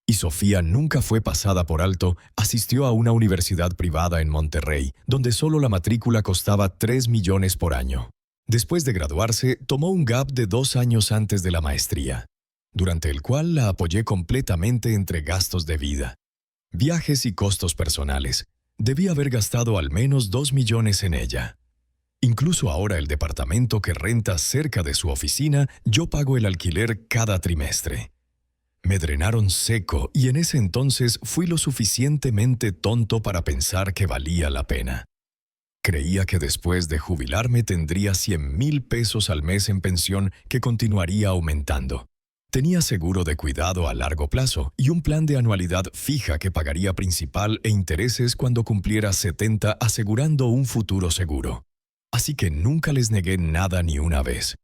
Y Sofía nunca fue pasada por alto, asistió a una universidad privada en Monterrey, donde solo la matrícula costaba 3 millones por año. Después de graduarse, tomó un gap de 2 años antes de la maestría, durante el cual la apoyé completamente entre gastos de vida, viajes y costos personales. Debí haber gastado al menos 2 millones en ella. Incluso ahora el departamento que renta cerca de su oficina, yo pago el alquiler cada trimestre. Me drenaron seco y en ese entonces fui lo suficientemente tonto para pensar que valía la pena. Creía que después de jubilarme tendría 100,000 pesos al mes en pensión que continuaría aumentando. Tenía seguro de cuidado a largo plazo y un plan de anualidad fija que pagaría principal e intereses cuando cumpliera 70, asegurando un futuro seguro. Así que nunca les negué nada ni una vez.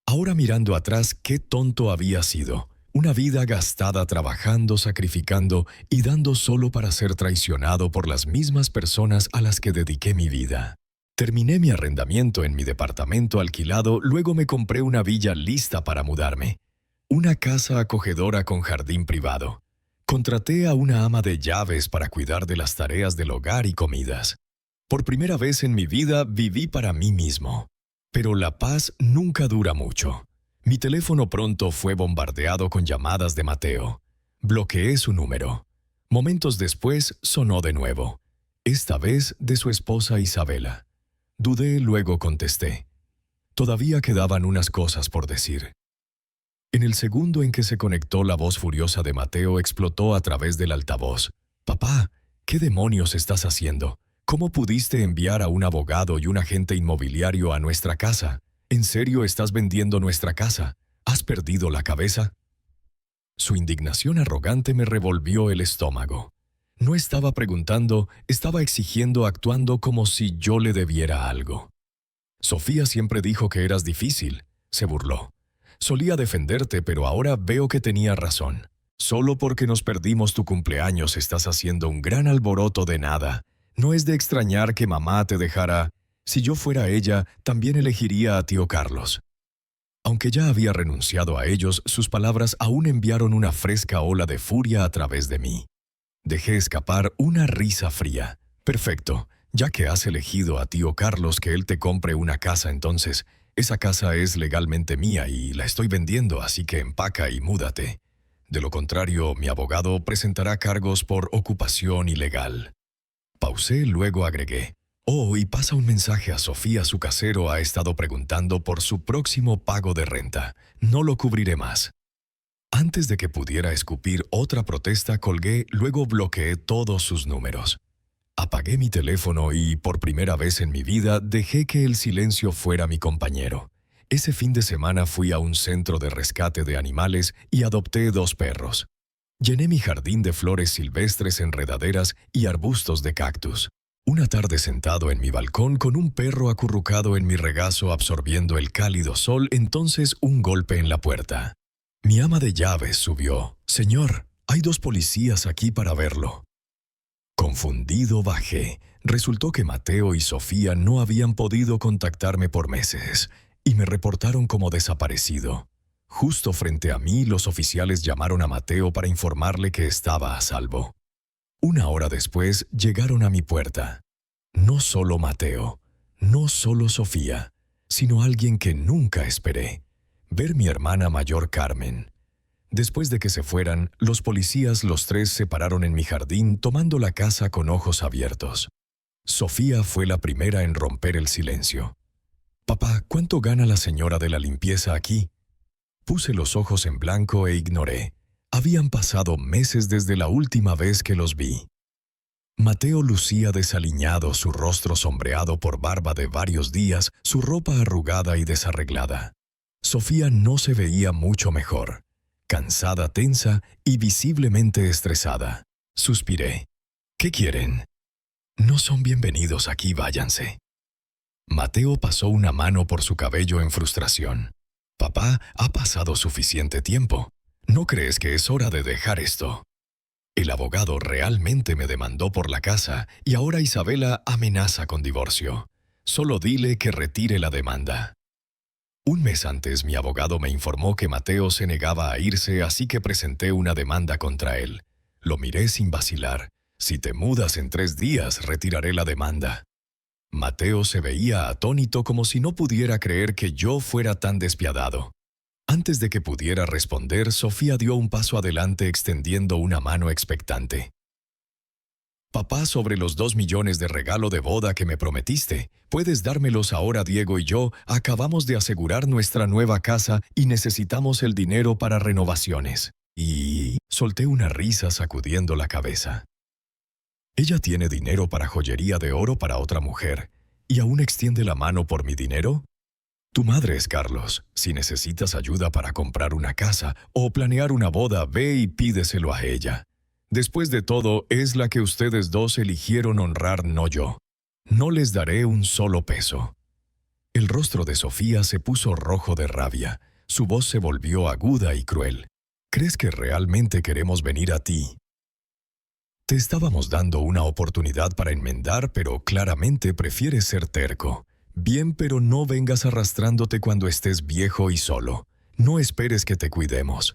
Ahora mirando atrás, qué tonto había sido. Una vida gastada trabajando, sacrificando y dando solo para ser traicionado por las mismas personas a las que dediqué mi vida. Terminé mi arrendamiento en mi departamento alquilado, luego me compré una villa lista para mudarme. Una casa acogedora con jardín privado. Contraté a una ama de llaves para cuidar de las tareas del hogar y comidas. Por primera vez en mi vida viví para mí mismo. Pero la paz nunca dura mucho. Mi teléfono pronto fue bombardeado con llamadas de Mateo. Bloqueé su número. Momentos después sonó de nuevo. Esta vez de su esposa Isabela. Dudé, luego contesté. Todavía quedaban unas cosas por decir. En el segundo en que se conectó, la voz furiosa de Mateo explotó a través del altavoz. «Papá, ¿qué demonios estás haciendo? ¿Cómo pudiste enviar a un abogado y un agente inmobiliario a nuestra casa? ¿En serio estás vendiendo nuestra casa? ¿Has perdido la cabeza?» Su indignación arrogante me revolvió el estómago. No estaba preguntando, estaba exigiendo, actuando como si yo le debiera algo. «Sofía siempre dijo que eras difícil», se burló. «Solía defenderte, pero ahora veo que tenía razón. Solo porque nos perdimos tu cumpleaños estás haciendo un gran alboroto de nada. No es de extrañar que mamá te dejara. Si yo fuera ella, también elegiría a tío Carlos». Aunque ya había renunciado a ellos, sus palabras aún enviaron una fresca ola de furia a través de mí. Dejé escapar una risa fría. «Perfecto, ya que has elegido a tío Carlos que él te compre una casa, entonces esa casa es legalmente mía y la estoy vendiendo, así que empaca y múdate. De lo contrario, mi abogado presentará cargos por ocupación ilegal». Pausé, luego agregué. «Oh, y pasa un mensaje a Sofía, su casero ha estado preguntando por su próximo pago de renta. No lo cubriré más». Antes de que pudiera escupir otra protesta, colgué, luego bloqueé todos sus números. Apagué mi teléfono y, por primera vez en mi vida, dejé que el silencio fuera mi compañero. Ese fin de semana fui a un centro de rescate de animales y adopté 2 perros. Llené mi jardín de flores silvestres, enredaderas y arbustos de cactus. Una tarde sentado en mi balcón con un perro acurrucado en mi regazo absorbiendo el cálido sol, entonces un golpe en la puerta. Mi ama de llaves subió. «Señor, hay 2 policías aquí para verlo». Confundido bajé. Resultó que Mateo y Sofía no habían podido contactarme por meses y me reportaron como desaparecido. Justo frente a mí, los oficiales llamaron a Mateo para informarle que estaba a salvo. 1 hora después, llegaron a mi puerta. No solo Mateo, no solo Sofía, sino alguien que nunca esperé. Ver mi hermana mayor Carmen. Después de que se fueran, los policías, los 3, se pararon en mi jardín tomando la casa con ojos abiertos. Sofía fue la primera en romper el silencio. «Papá, ¿cuánto gana la señora de la limpieza aquí?» Puse los ojos en blanco e ignoré. Habían pasado meses desde la última vez que los vi. Mateo lucía desaliñado, su rostro sombreado por barba de varios días, su ropa arrugada y desarreglada. Sofía no se veía mucho mejor. Cansada, tensa y visiblemente estresada. Suspiré. «¿Qué quieren?» No son bienvenidos aquí, váyanse. Mateo pasó una mano por su cabello en frustración. Papá, ha pasado suficiente tiempo. ¿No crees que es hora de dejar esto? El abogado realmente me demandó por la casa y ahora Isabela amenaza con divorcio. Solo dile que retire la demanda. Un mes antes mi abogado me informó que Mateo se negaba a irse, así que presenté una demanda contra él. Lo miré sin vacilar. Si te mudas en 3 días, retiraré la demanda. Mateo se veía atónito como si no pudiera creer que yo fuera tan despiadado. Antes de que pudiera responder, Sofía dio un paso adelante extendiendo una mano expectante. Papá, sobre los 2 millones de regalo de boda que me prometiste, puedes dármelos ahora. Diego y yo acabamos de asegurar nuestra nueva casa y necesitamos el dinero para renovaciones. Y solté una risa sacudiendo la cabeza. Ella tiene dinero para joyería de oro para otra mujer, ¿y aún extiende la mano por mi dinero? Tu madre es Carlos. Si necesitas ayuda para comprar una casa o planear una boda, ve y pídeselo a ella. Después de todo, es la que ustedes dos eligieron honrar, no yo. No les daré un solo peso. El rostro de Sofía se puso rojo de rabia. Su voz se volvió aguda y cruel. ¿Crees que realmente queremos venir a ti? Te estábamos dando una oportunidad para enmendar, pero claramente prefieres ser terco. Bien, pero no vengas arrastrándote cuando estés viejo y solo. No esperes que te cuidemos.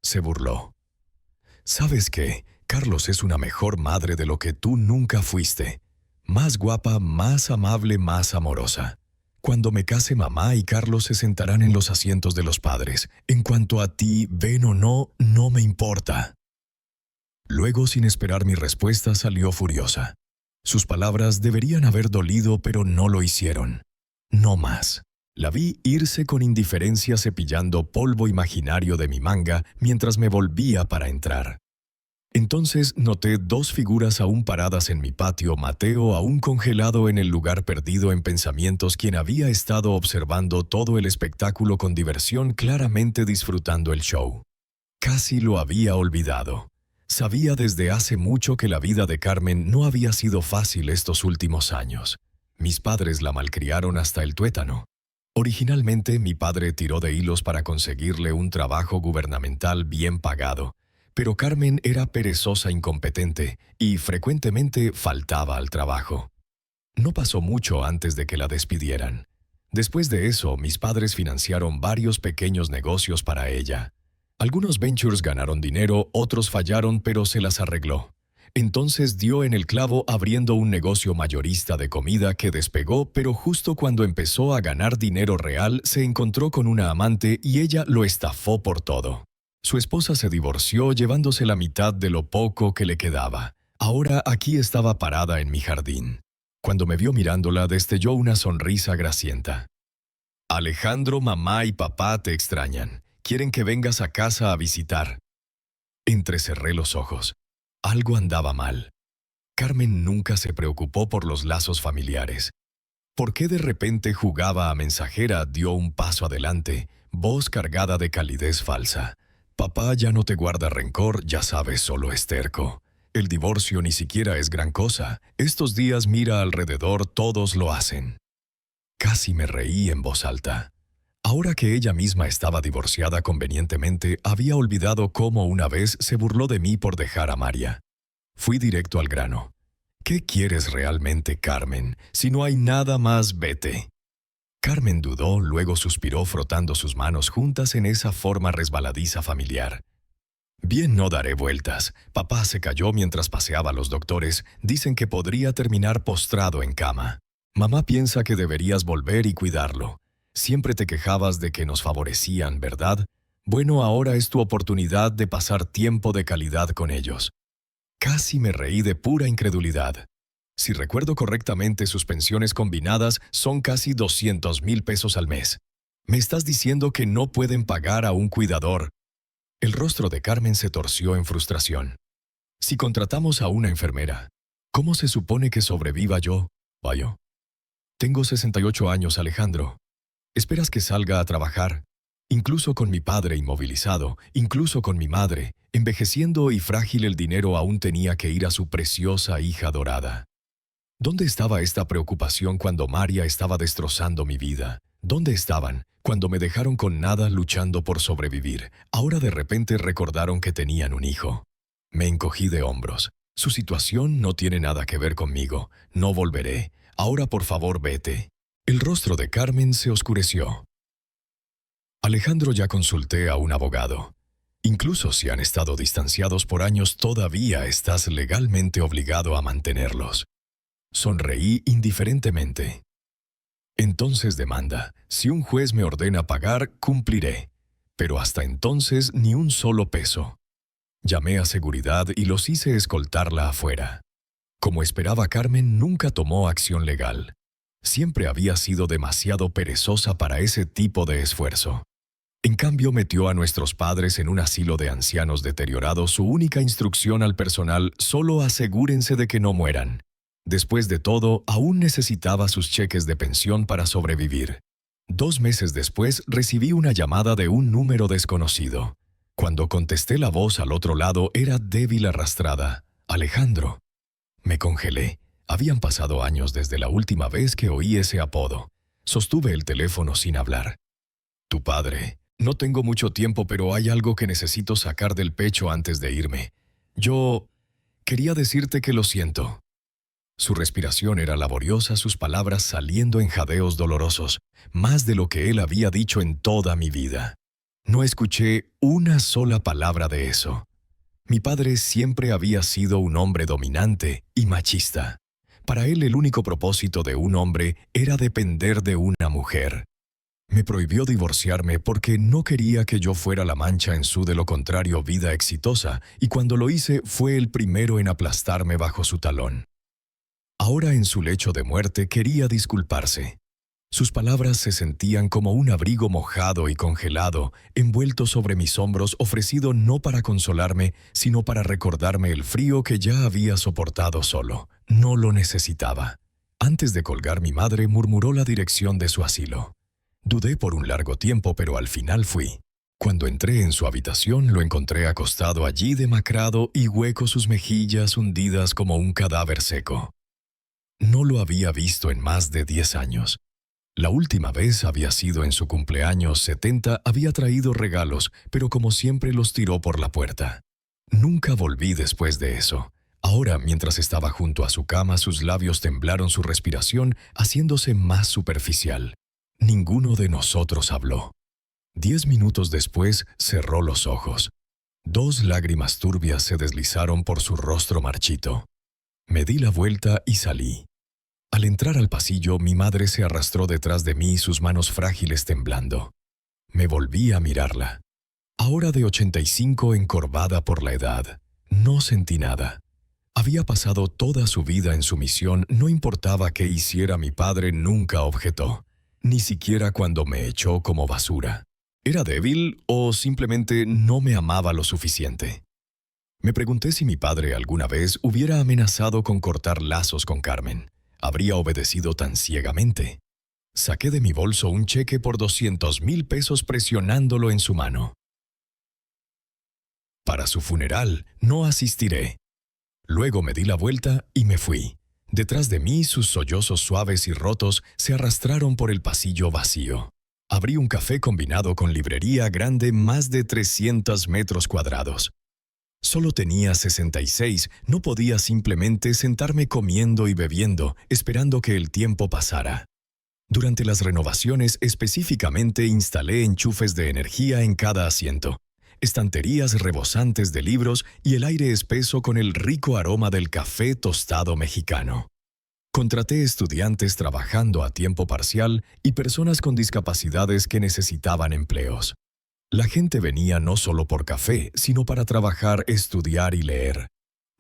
Se burló. ¿Sabes qué? Carlos es una mejor madre de lo que tú nunca fuiste. Más guapa, más amable, más amorosa. Cuando me case, mamá y Carlos se sentarán en los asientos de los padres. En cuanto a ti, ven o no, no me importa. Luego, sin esperar mi respuesta, salió furiosa. Sus palabras deberían haber dolido, pero no lo hicieron. No más. La vi irse con indiferencia cepillando polvo imaginario de mi manga mientras me volvía para entrar. Entonces noté 2 figuras aún paradas en mi patio, Mateo aún congelado en el lugar perdido en pensamientos, quien había estado observando todo el espectáculo con diversión, claramente disfrutando el show. Casi lo había olvidado. Sabía desde hace mucho que la vida de Carmen no había sido fácil estos últimos años. Mis padres la malcriaron hasta el tuétano. Originalmente, mi padre tiró de hilos para conseguirle un trabajo gubernamental bien pagado, pero Carmen era perezosa, incompetente y frecuentemente faltaba al trabajo. No pasó mucho antes de que la despidieran. Después de eso, mis padres financiaron varios pequeños negocios para ella. Algunos ventures ganaron dinero, otros fallaron, pero se las arregló. Entonces dio en el clavo abriendo un negocio mayorista de comida que despegó, pero justo cuando empezó a ganar dinero real, se encontró con una amante y ella lo estafó por todo. Su esposa se divorció llevándose la mitad de lo poco que le quedaba. Ahora aquí estaba parada en mi jardín. Cuando me vio mirándola, destelló una sonrisa grasienta. Alejandro, mamá y papá te extrañan. Quieren que vengas a casa a visitar. Entrecerré los ojos. Algo andaba mal. Carmen nunca se preocupó por los lazos familiares. ¿Por qué de repente jugaba a mensajera? Dio un paso adelante, voz cargada de calidez falsa. Papá ya no te guarda rencor, ya sabes, solo es terco. El divorcio ni siquiera es gran cosa. Estos días mira alrededor, todos lo hacen. Casi me reí en voz alta. Ahora que ella misma estaba divorciada convenientemente, había olvidado cómo una vez se burló de mí por dejar a María. Fui directo al grano. ¿Qué quieres realmente, Carmen? Si no hay nada más, vete. Carmen dudó, luego suspiró frotando sus manos juntas en esa forma resbaladiza familiar. Bien, no daré vueltas. Papá se cayó mientras paseaba a los doctores. Dicen que podría terminar postrado en cama. Mamá piensa que deberías volver y cuidarlo. Siempre te quejabas de que nos favorecían, ¿verdad? Bueno, ahora es tu oportunidad de pasar tiempo de calidad con ellos. Casi me reí de pura incredulidad. Si recuerdo correctamente, sus pensiones combinadas son casi 200,000 pesos al mes. ¿Me estás diciendo que no pueden pagar a un cuidador? El rostro de Carmen se torció en frustración. Si contratamos a una enfermera, ¿cómo se supone que sobreviva yo? Vaya. Tengo 68 años, Alejandro. ¿Esperas que salga a trabajar? Incluso con mi padre inmovilizado, incluso con mi madre, envejeciendo y frágil, el dinero aún tenía que ir a su preciosa hija dorada. ¿Dónde estaba esta preocupación cuando María estaba destrozando mi vida? ¿Dónde estaban cuando me dejaron con nada luchando por sobrevivir? Ahora de repente recordaron que tenían un hijo. Me encogí de hombros. Su situación no tiene nada que ver conmigo. No volveré. Ahora por favor vete. El rostro de Carmen se oscureció. Alejandro, ya consulté a un abogado. Incluso si han estado distanciados por años, todavía estás legalmente obligado a mantenerlos. Sonreí indiferentemente. Entonces demanda. Si un juez me ordena pagar, cumpliré. Pero hasta entonces ni un solo peso. Llamé a seguridad y los hice escoltarla afuera. Como esperaba, Carmen nunca tomó acción legal. Siempre había sido demasiado perezosa para ese tipo de esfuerzo. En cambio, metió a nuestros padres en un asilo de ancianos deteriorados. Su única instrucción al personal: solo asegúrense de que no mueran. Después de todo, aún necesitaba sus cheques de pensión para sobrevivir. 2 meses después, recibí una llamada de un número desconocido. Cuando contesté, la voz al otro lado era débil, arrastrada. Alejandro. Me congelé. Habían pasado años desde la última vez que oí ese apodo. Sostuve el teléfono sin hablar. Tu padre. No tengo mucho tiempo, pero hay algo que necesito sacar del pecho antes de irme. Yo quería decirte que lo siento. Su respiración era laboriosa, sus palabras saliendo en jadeos dolorosos, más de lo que él había dicho en toda mi vida. No escuché una sola palabra de eso. Mi padre siempre había sido un hombre dominante y machista. Para él, el único propósito de un hombre era depender de una mujer. Me prohibió divorciarme porque no quería que yo fuera la mancha en su de lo contrario vida exitosa, y cuando lo hice fue el primero en aplastarme bajo su talón. Ahora, en su lecho de muerte, quería disculparse. Sus palabras se sentían como un abrigo mojado y congelado, envuelto sobre mis hombros, ofrecido no para consolarme, sino para recordarme el frío que ya había soportado solo. No lo necesitaba. Antes de colgar, mi madre murmuró la dirección de su asilo. Dudé por un largo tiempo, pero al final fui. Cuando entré en su habitación, lo encontré acostado allí, demacrado y hueco, sus mejillas hundidas como un cadáver seco. No lo había visto en más de 10 años. La última vez había sido en su cumpleaños 70, había traído regalos, pero como siempre los tiró por la puerta. Nunca volví después de eso. Ahora, mientras estaba junto a su cama, sus labios temblaron, su respiración haciéndose más superficial. Ninguno de nosotros habló. 10 minutos después, cerró los ojos. 2 lágrimas turbias se deslizaron por su rostro marchito. Me di la vuelta y salí. Al entrar al pasillo, mi madre se arrastró detrás de mí, sus manos frágiles temblando. Me volví a mirarla. Ahora de 85, encorvada por la edad. No sentí nada. Había pasado toda su vida en sumisión, no importaba qué hiciera mi padre, nunca objetó. Ni siquiera cuando me echó como basura. ¿Era débil o simplemente no me amaba lo suficiente? Me pregunté si mi padre alguna vez hubiera amenazado con cortar lazos con Carmen. ¿Habría obedecido tan ciegamente? Saqué de mi bolso un cheque por 200,000 pesos presionándolo en su mano. Para su funeral no asistiré. Luego me di la vuelta y me fui. Detrás de mí, sus sollozos suaves y rotos se arrastraron por el pasillo vacío. Abrí un café combinado con librería grande, más de 300 metros cuadrados. Solo tenía 66, no podía simplemente sentarme comiendo y bebiendo, esperando que el tiempo pasara. Durante las renovaciones, específicamente, instalé enchufes de energía en cada asiento, estanterías rebosantes de libros y el aire espeso con el rico aroma del café tostado mexicano. Contraté estudiantes trabajando a tiempo parcial y personas con discapacidades que necesitaban empleos. La gente venía no solo por café, sino para trabajar, estudiar y leer.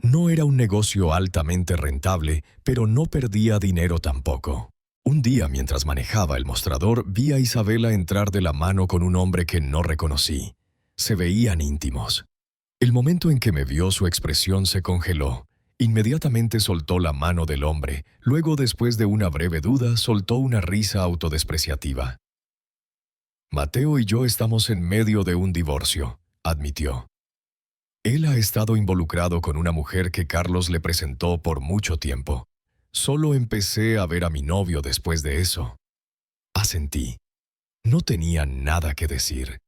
No era un negocio altamente rentable, pero no perdía dinero tampoco. Un día, mientras manejaba el mostrador, vi a Isabela entrar de la mano con un hombre que no reconocí. Se veían íntimos. El momento en que me vio, su expresión se congeló. Inmediatamente soltó la mano del hombre. Luego, después de una breve duda, soltó una risa autodespreciativa. Mateo y yo estamos en medio de un divorcio, admitió. Él ha estado involucrado con una mujer que Carlos le presentó por mucho tiempo. Solo empecé a ver a mi novio después de eso. Asentí. No tenía nada que decir.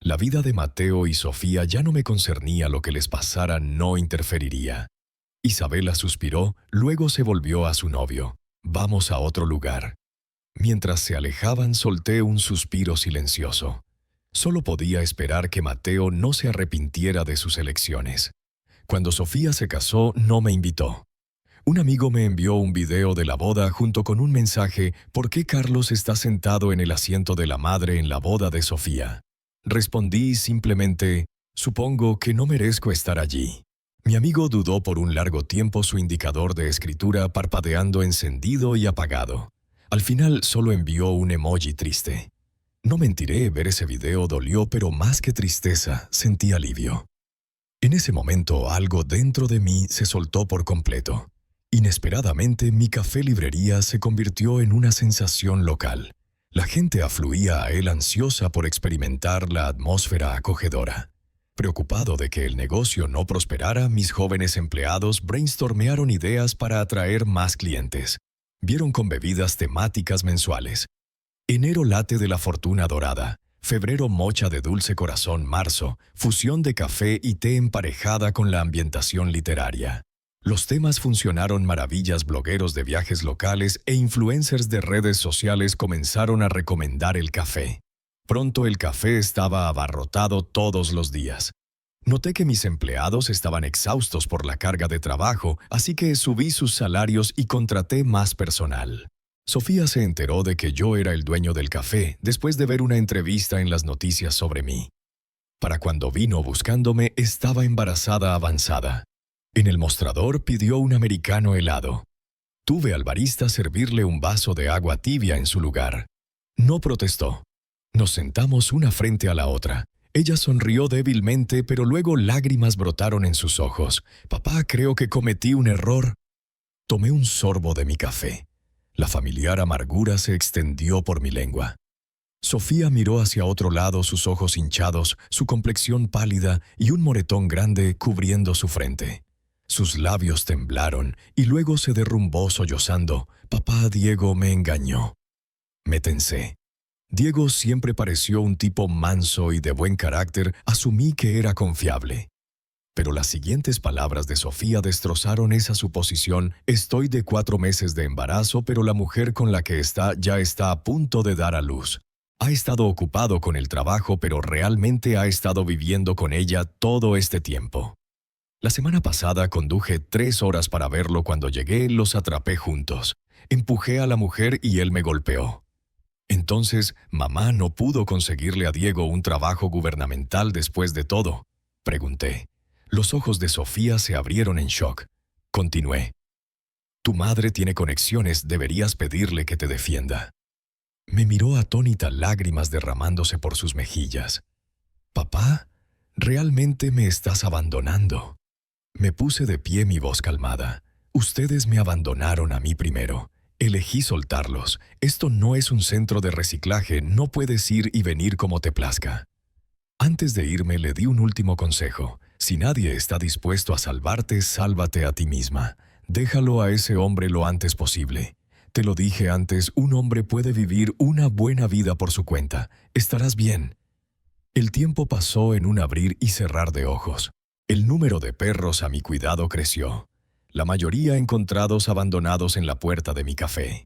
La vida de Mateo y Sofía ya no me concernía, lo que les pasara no interferiría. Isabela suspiró, luego se volvió a su novio. Vamos a otro lugar. Mientras se alejaban, solté un suspiro silencioso. Solo podía esperar que Mateo no se arrepintiera de sus elecciones. Cuando Sofía se casó, no me invitó. Un amigo me envió un video de la boda junto con un mensaje: ¿por qué Carlos está sentado en el asiento de la madre en la boda de Sofía? Respondí simplemente: supongo que no merezco estar allí. Mi amigo dudó por un largo tiempo, su indicador de escritura parpadeando encendido y apagado. Al final solo envió un emoji triste. No mentiré, ver ese video dolió, pero más que tristeza, sentí alivio. En ese momento algo dentro de mí se soltó por completo. Inesperadamente, mi café librería se convirtió en una sensación local. La gente afluía a él ansiosa por experimentar la atmósfera acogedora. Preocupado de que el negocio no prosperara, mis jóvenes empleados brainstormearon ideas para atraer más clientes. Vieron con bebidas temáticas mensuales. Enero latte de la fortuna dorada, febrero mocha de dulce corazón, marzo fusión de café y té emparejada con la ambientación literaria. Los temas funcionaron maravillas, blogueros de viajes locales e influencers de redes sociales comenzaron a recomendar el café. Pronto el café estaba abarrotado todos los días. Noté que mis empleados estaban exhaustos por la carga de trabajo, así que subí sus salarios y contraté más personal. Sofía se enteró de que yo era el dueño del café después de ver una entrevista en las noticias sobre mí. Para cuando vino buscándome, estaba embarazada avanzada. En el mostrador pidió un americano helado. Tuve al barista servirle un vaso de agua tibia en su lugar. No protestó. Nos sentamos una frente a la otra. Ella sonrió débilmente, pero luego lágrimas brotaron en sus ojos. «Papá, creo que cometí un error». Tomé un sorbo de mi café. La familiar amargura se extendió por mi lengua. Sofía miró hacia otro lado, sus ojos hinchados, su complexión pálida y un moretón grande cubriendo su frente. Sus labios temblaron y luego se derrumbó sollozando. «Papá, Diego me engañó». Me tensé. Diego siempre pareció un tipo manso y de buen carácter, asumí que era confiable. Pero las siguientes palabras de Sofía destrozaron esa suposición. «Estoy de 4 meses de embarazo, pero la mujer con la que está ya está a punto de dar a luz. Ha estado ocupado con el trabajo, pero realmente ha estado viviendo con ella todo este tiempo. La semana pasada conduje 3 horas para verlo. Cuando llegué, los atrapé juntos. Empujé a la mujer y él me golpeó». «Entonces, mamá no pudo conseguirle a Diego un trabajo gubernamental después de todo», pregunté. Los ojos de Sofía se abrieron en shock. Continué. «Tu madre tiene conexiones, deberías pedirle que te defienda». Me miró atónita, lágrimas derramándose por sus mejillas. «Papá, realmente me estás abandonando». Me puse de pie, mi voz calmada. «Ustedes me abandonaron a mí primero. Elegí soltarlos. Esto no es un centro de reciclaje, no puedes ir y venir como te plazca». Antes de irme le di un último consejo. «Si nadie está dispuesto a salvarte, sálvate a ti misma. Déjalo a ese hombre lo antes posible. Te lo dije antes, un hombre puede vivir una buena vida por su cuenta. Estarás bien». El tiempo pasó en un abrir y cerrar de ojos. El número de perros a mi cuidado creció. La mayoría encontrados abandonados en la puerta de mi café.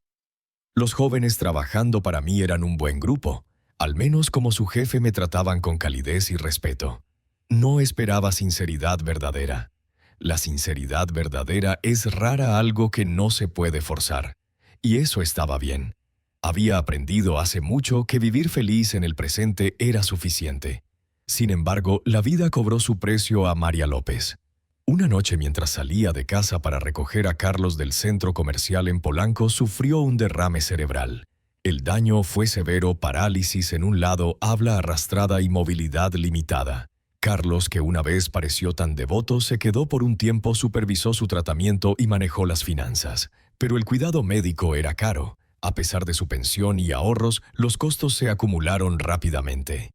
Los jóvenes trabajando para mí eran un buen grupo. Al menos como su jefe me trataban con calidez y respeto. No esperaba sinceridad verdadera. La sinceridad verdadera es rara, algo que no se puede forzar. Y eso estaba bien. Había aprendido hace mucho que vivir feliz en el presente era suficiente. Sin embargo, la vida cobró su precio a María López. Una noche, mientras salía de casa para recoger a Carlos del centro comercial en Polanco, sufrió un derrame cerebral. El daño fue severo: parálisis en un lado, habla arrastrada y movilidad limitada. Carlos, que una vez pareció tan devoto, se quedó por un tiempo, supervisó su tratamiento y manejó las finanzas. Pero el cuidado médico era caro. A pesar de su pensión y ahorros, los costos se acumularon rápidamente.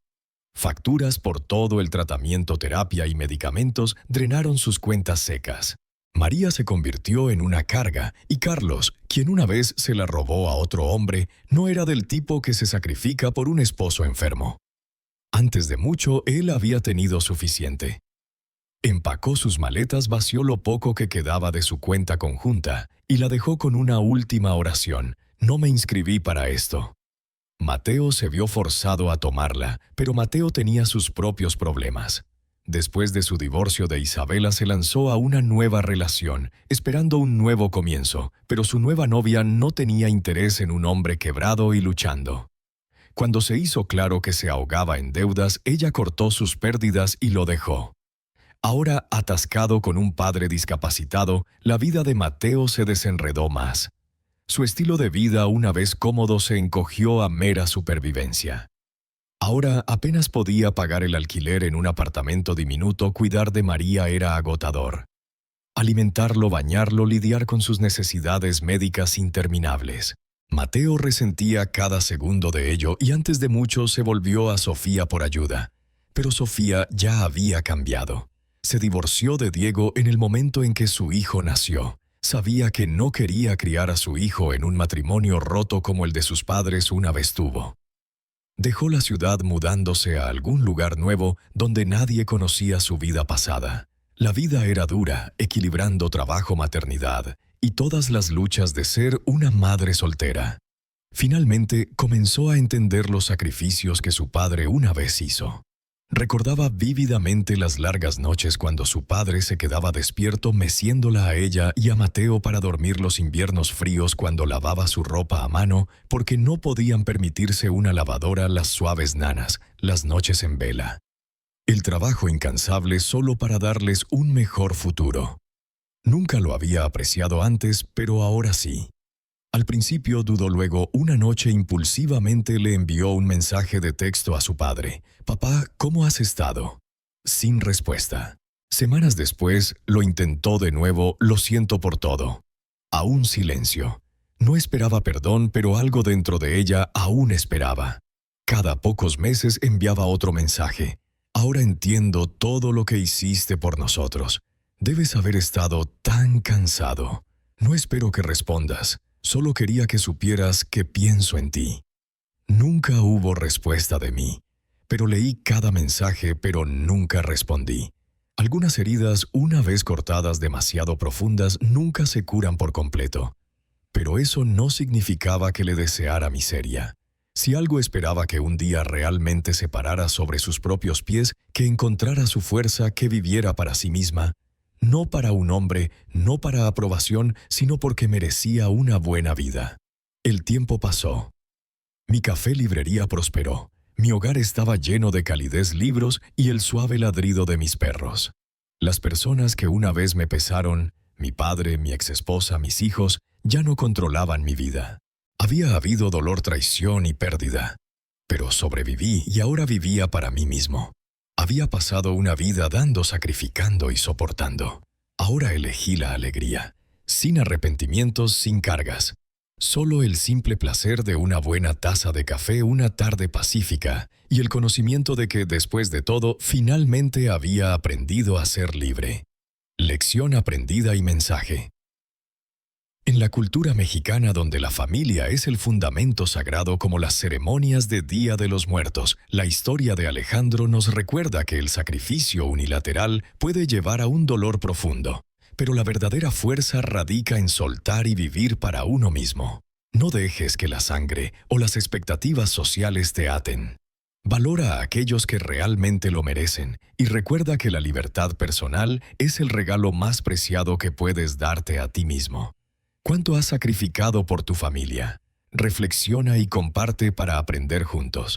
Facturas por todo el tratamiento, terapia y medicamentos drenaron sus cuentas secas. María se convirtió en una carga y Carlos, quien una vez se la robó a otro hombre, no era del tipo que se sacrifica por un esposo enfermo. Antes de mucho, él había tenido suficiente. Empacó sus maletas, vació lo poco que quedaba de su cuenta conjunta y la dejó con una última oración: no me inscribí para esto. Mateo se vio forzado a tomarla, pero Mateo tenía sus propios problemas. Después de su divorcio de Isabela se lanzó a una nueva relación, esperando un nuevo comienzo, pero su nueva novia no tenía interés en un hombre quebrado y luchando. Cuando se hizo claro que se ahogaba en deudas, ella cortó sus pérdidas y lo dejó. Ahora, atascado con un padre discapacitado, la vida de Mateo se desenredó más. Su estilo de vida, una vez cómodo, se encogió a mera supervivencia. Ahora apenas podía pagar el alquiler en un apartamento diminuto. Cuidar de María era agotador. Alimentarlo, bañarlo, lidiar con sus necesidades médicas interminables. Mateo resentía cada segundo de ello y antes de mucho se volvió a Sofía por ayuda. Pero Sofía ya había cambiado. Se divorció de Diego en el momento en que su hijo nació. Sabía que no quería criar a su hijo en un matrimonio roto como el de sus padres una vez tuvo. Dejó la ciudad mudándose a algún lugar nuevo donde nadie conocía su vida pasada. La vida era dura, equilibrando trabajo, maternidad y todas las luchas de ser una madre soltera. Finalmente comenzó a entender los sacrificios que su padre una vez hizo. Recordaba vívidamente las largas noches cuando su padre se quedaba despierto meciéndola a ella y a Mateo para dormir los inviernos fríos cuando lavaba su ropa a mano porque no podían permitirse una lavadora, las suaves nanas, las noches en vela. El trabajo incansable solo para darles un mejor futuro. Nunca lo había apreciado antes, pero ahora sí. Al principio dudó, luego una noche impulsivamente le envió un mensaje de texto a su padre. «Papá, ¿cómo has estado?». Sin respuesta. Semanas después lo intentó de nuevo. «Lo siento por todo». Aún silencio. No esperaba perdón, pero algo dentro de ella aún esperaba. Cada pocos meses enviaba otro mensaje. «Ahora entiendo todo lo que hiciste por nosotros. Debes haber estado tan cansado. No espero que respondas. Solo quería que supieras que pienso en ti». Nunca hubo respuesta de mí, pero leí cada mensaje, pero nunca respondí. Algunas heridas, una vez cortadas demasiado profundas, nunca se curan por completo. Pero eso no significaba que le deseara miseria. Si algo esperaba que un día realmente se parara sobre sus propios pies, que encontrara su fuerza, que viviera para sí misma, no para un hombre, no para aprobación, sino porque merecía una buena vida. El tiempo pasó. Mi café librería prosperó. Mi hogar estaba lleno de calidez, libros y el suave ladrido de mis perros. Las personas que una vez me pesaron, mi padre, mi exesposa, mis hijos, ya no controlaban mi vida. Había habido dolor, traición y pérdida. Pero sobreviví y ahora vivía para mí mismo. Había pasado una vida dando, sacrificando y soportando. Ahora elegí la alegría, sin arrepentimientos, sin cargas. Solo el simple placer de una buena taza de café, una tarde pacífica, y el conocimiento de que, después de todo, finalmente había aprendido a ser libre. Lección aprendida y mensaje. En la cultura mexicana, donde la familia es el fundamento sagrado como las ceremonias de Día de los Muertos, la historia de Alejandro nos recuerda que el sacrificio unilateral puede llevar a un dolor profundo, pero la verdadera fuerza radica en soltar y vivir para uno mismo. No dejes que la sangre o las expectativas sociales te aten. Valora a aquellos que realmente lo merecen y recuerda que la libertad personal es el regalo más preciado que puedes darte a ti mismo. ¿Cuánto has sacrificado por tu familia? Reflexiona y comparte para aprender juntos.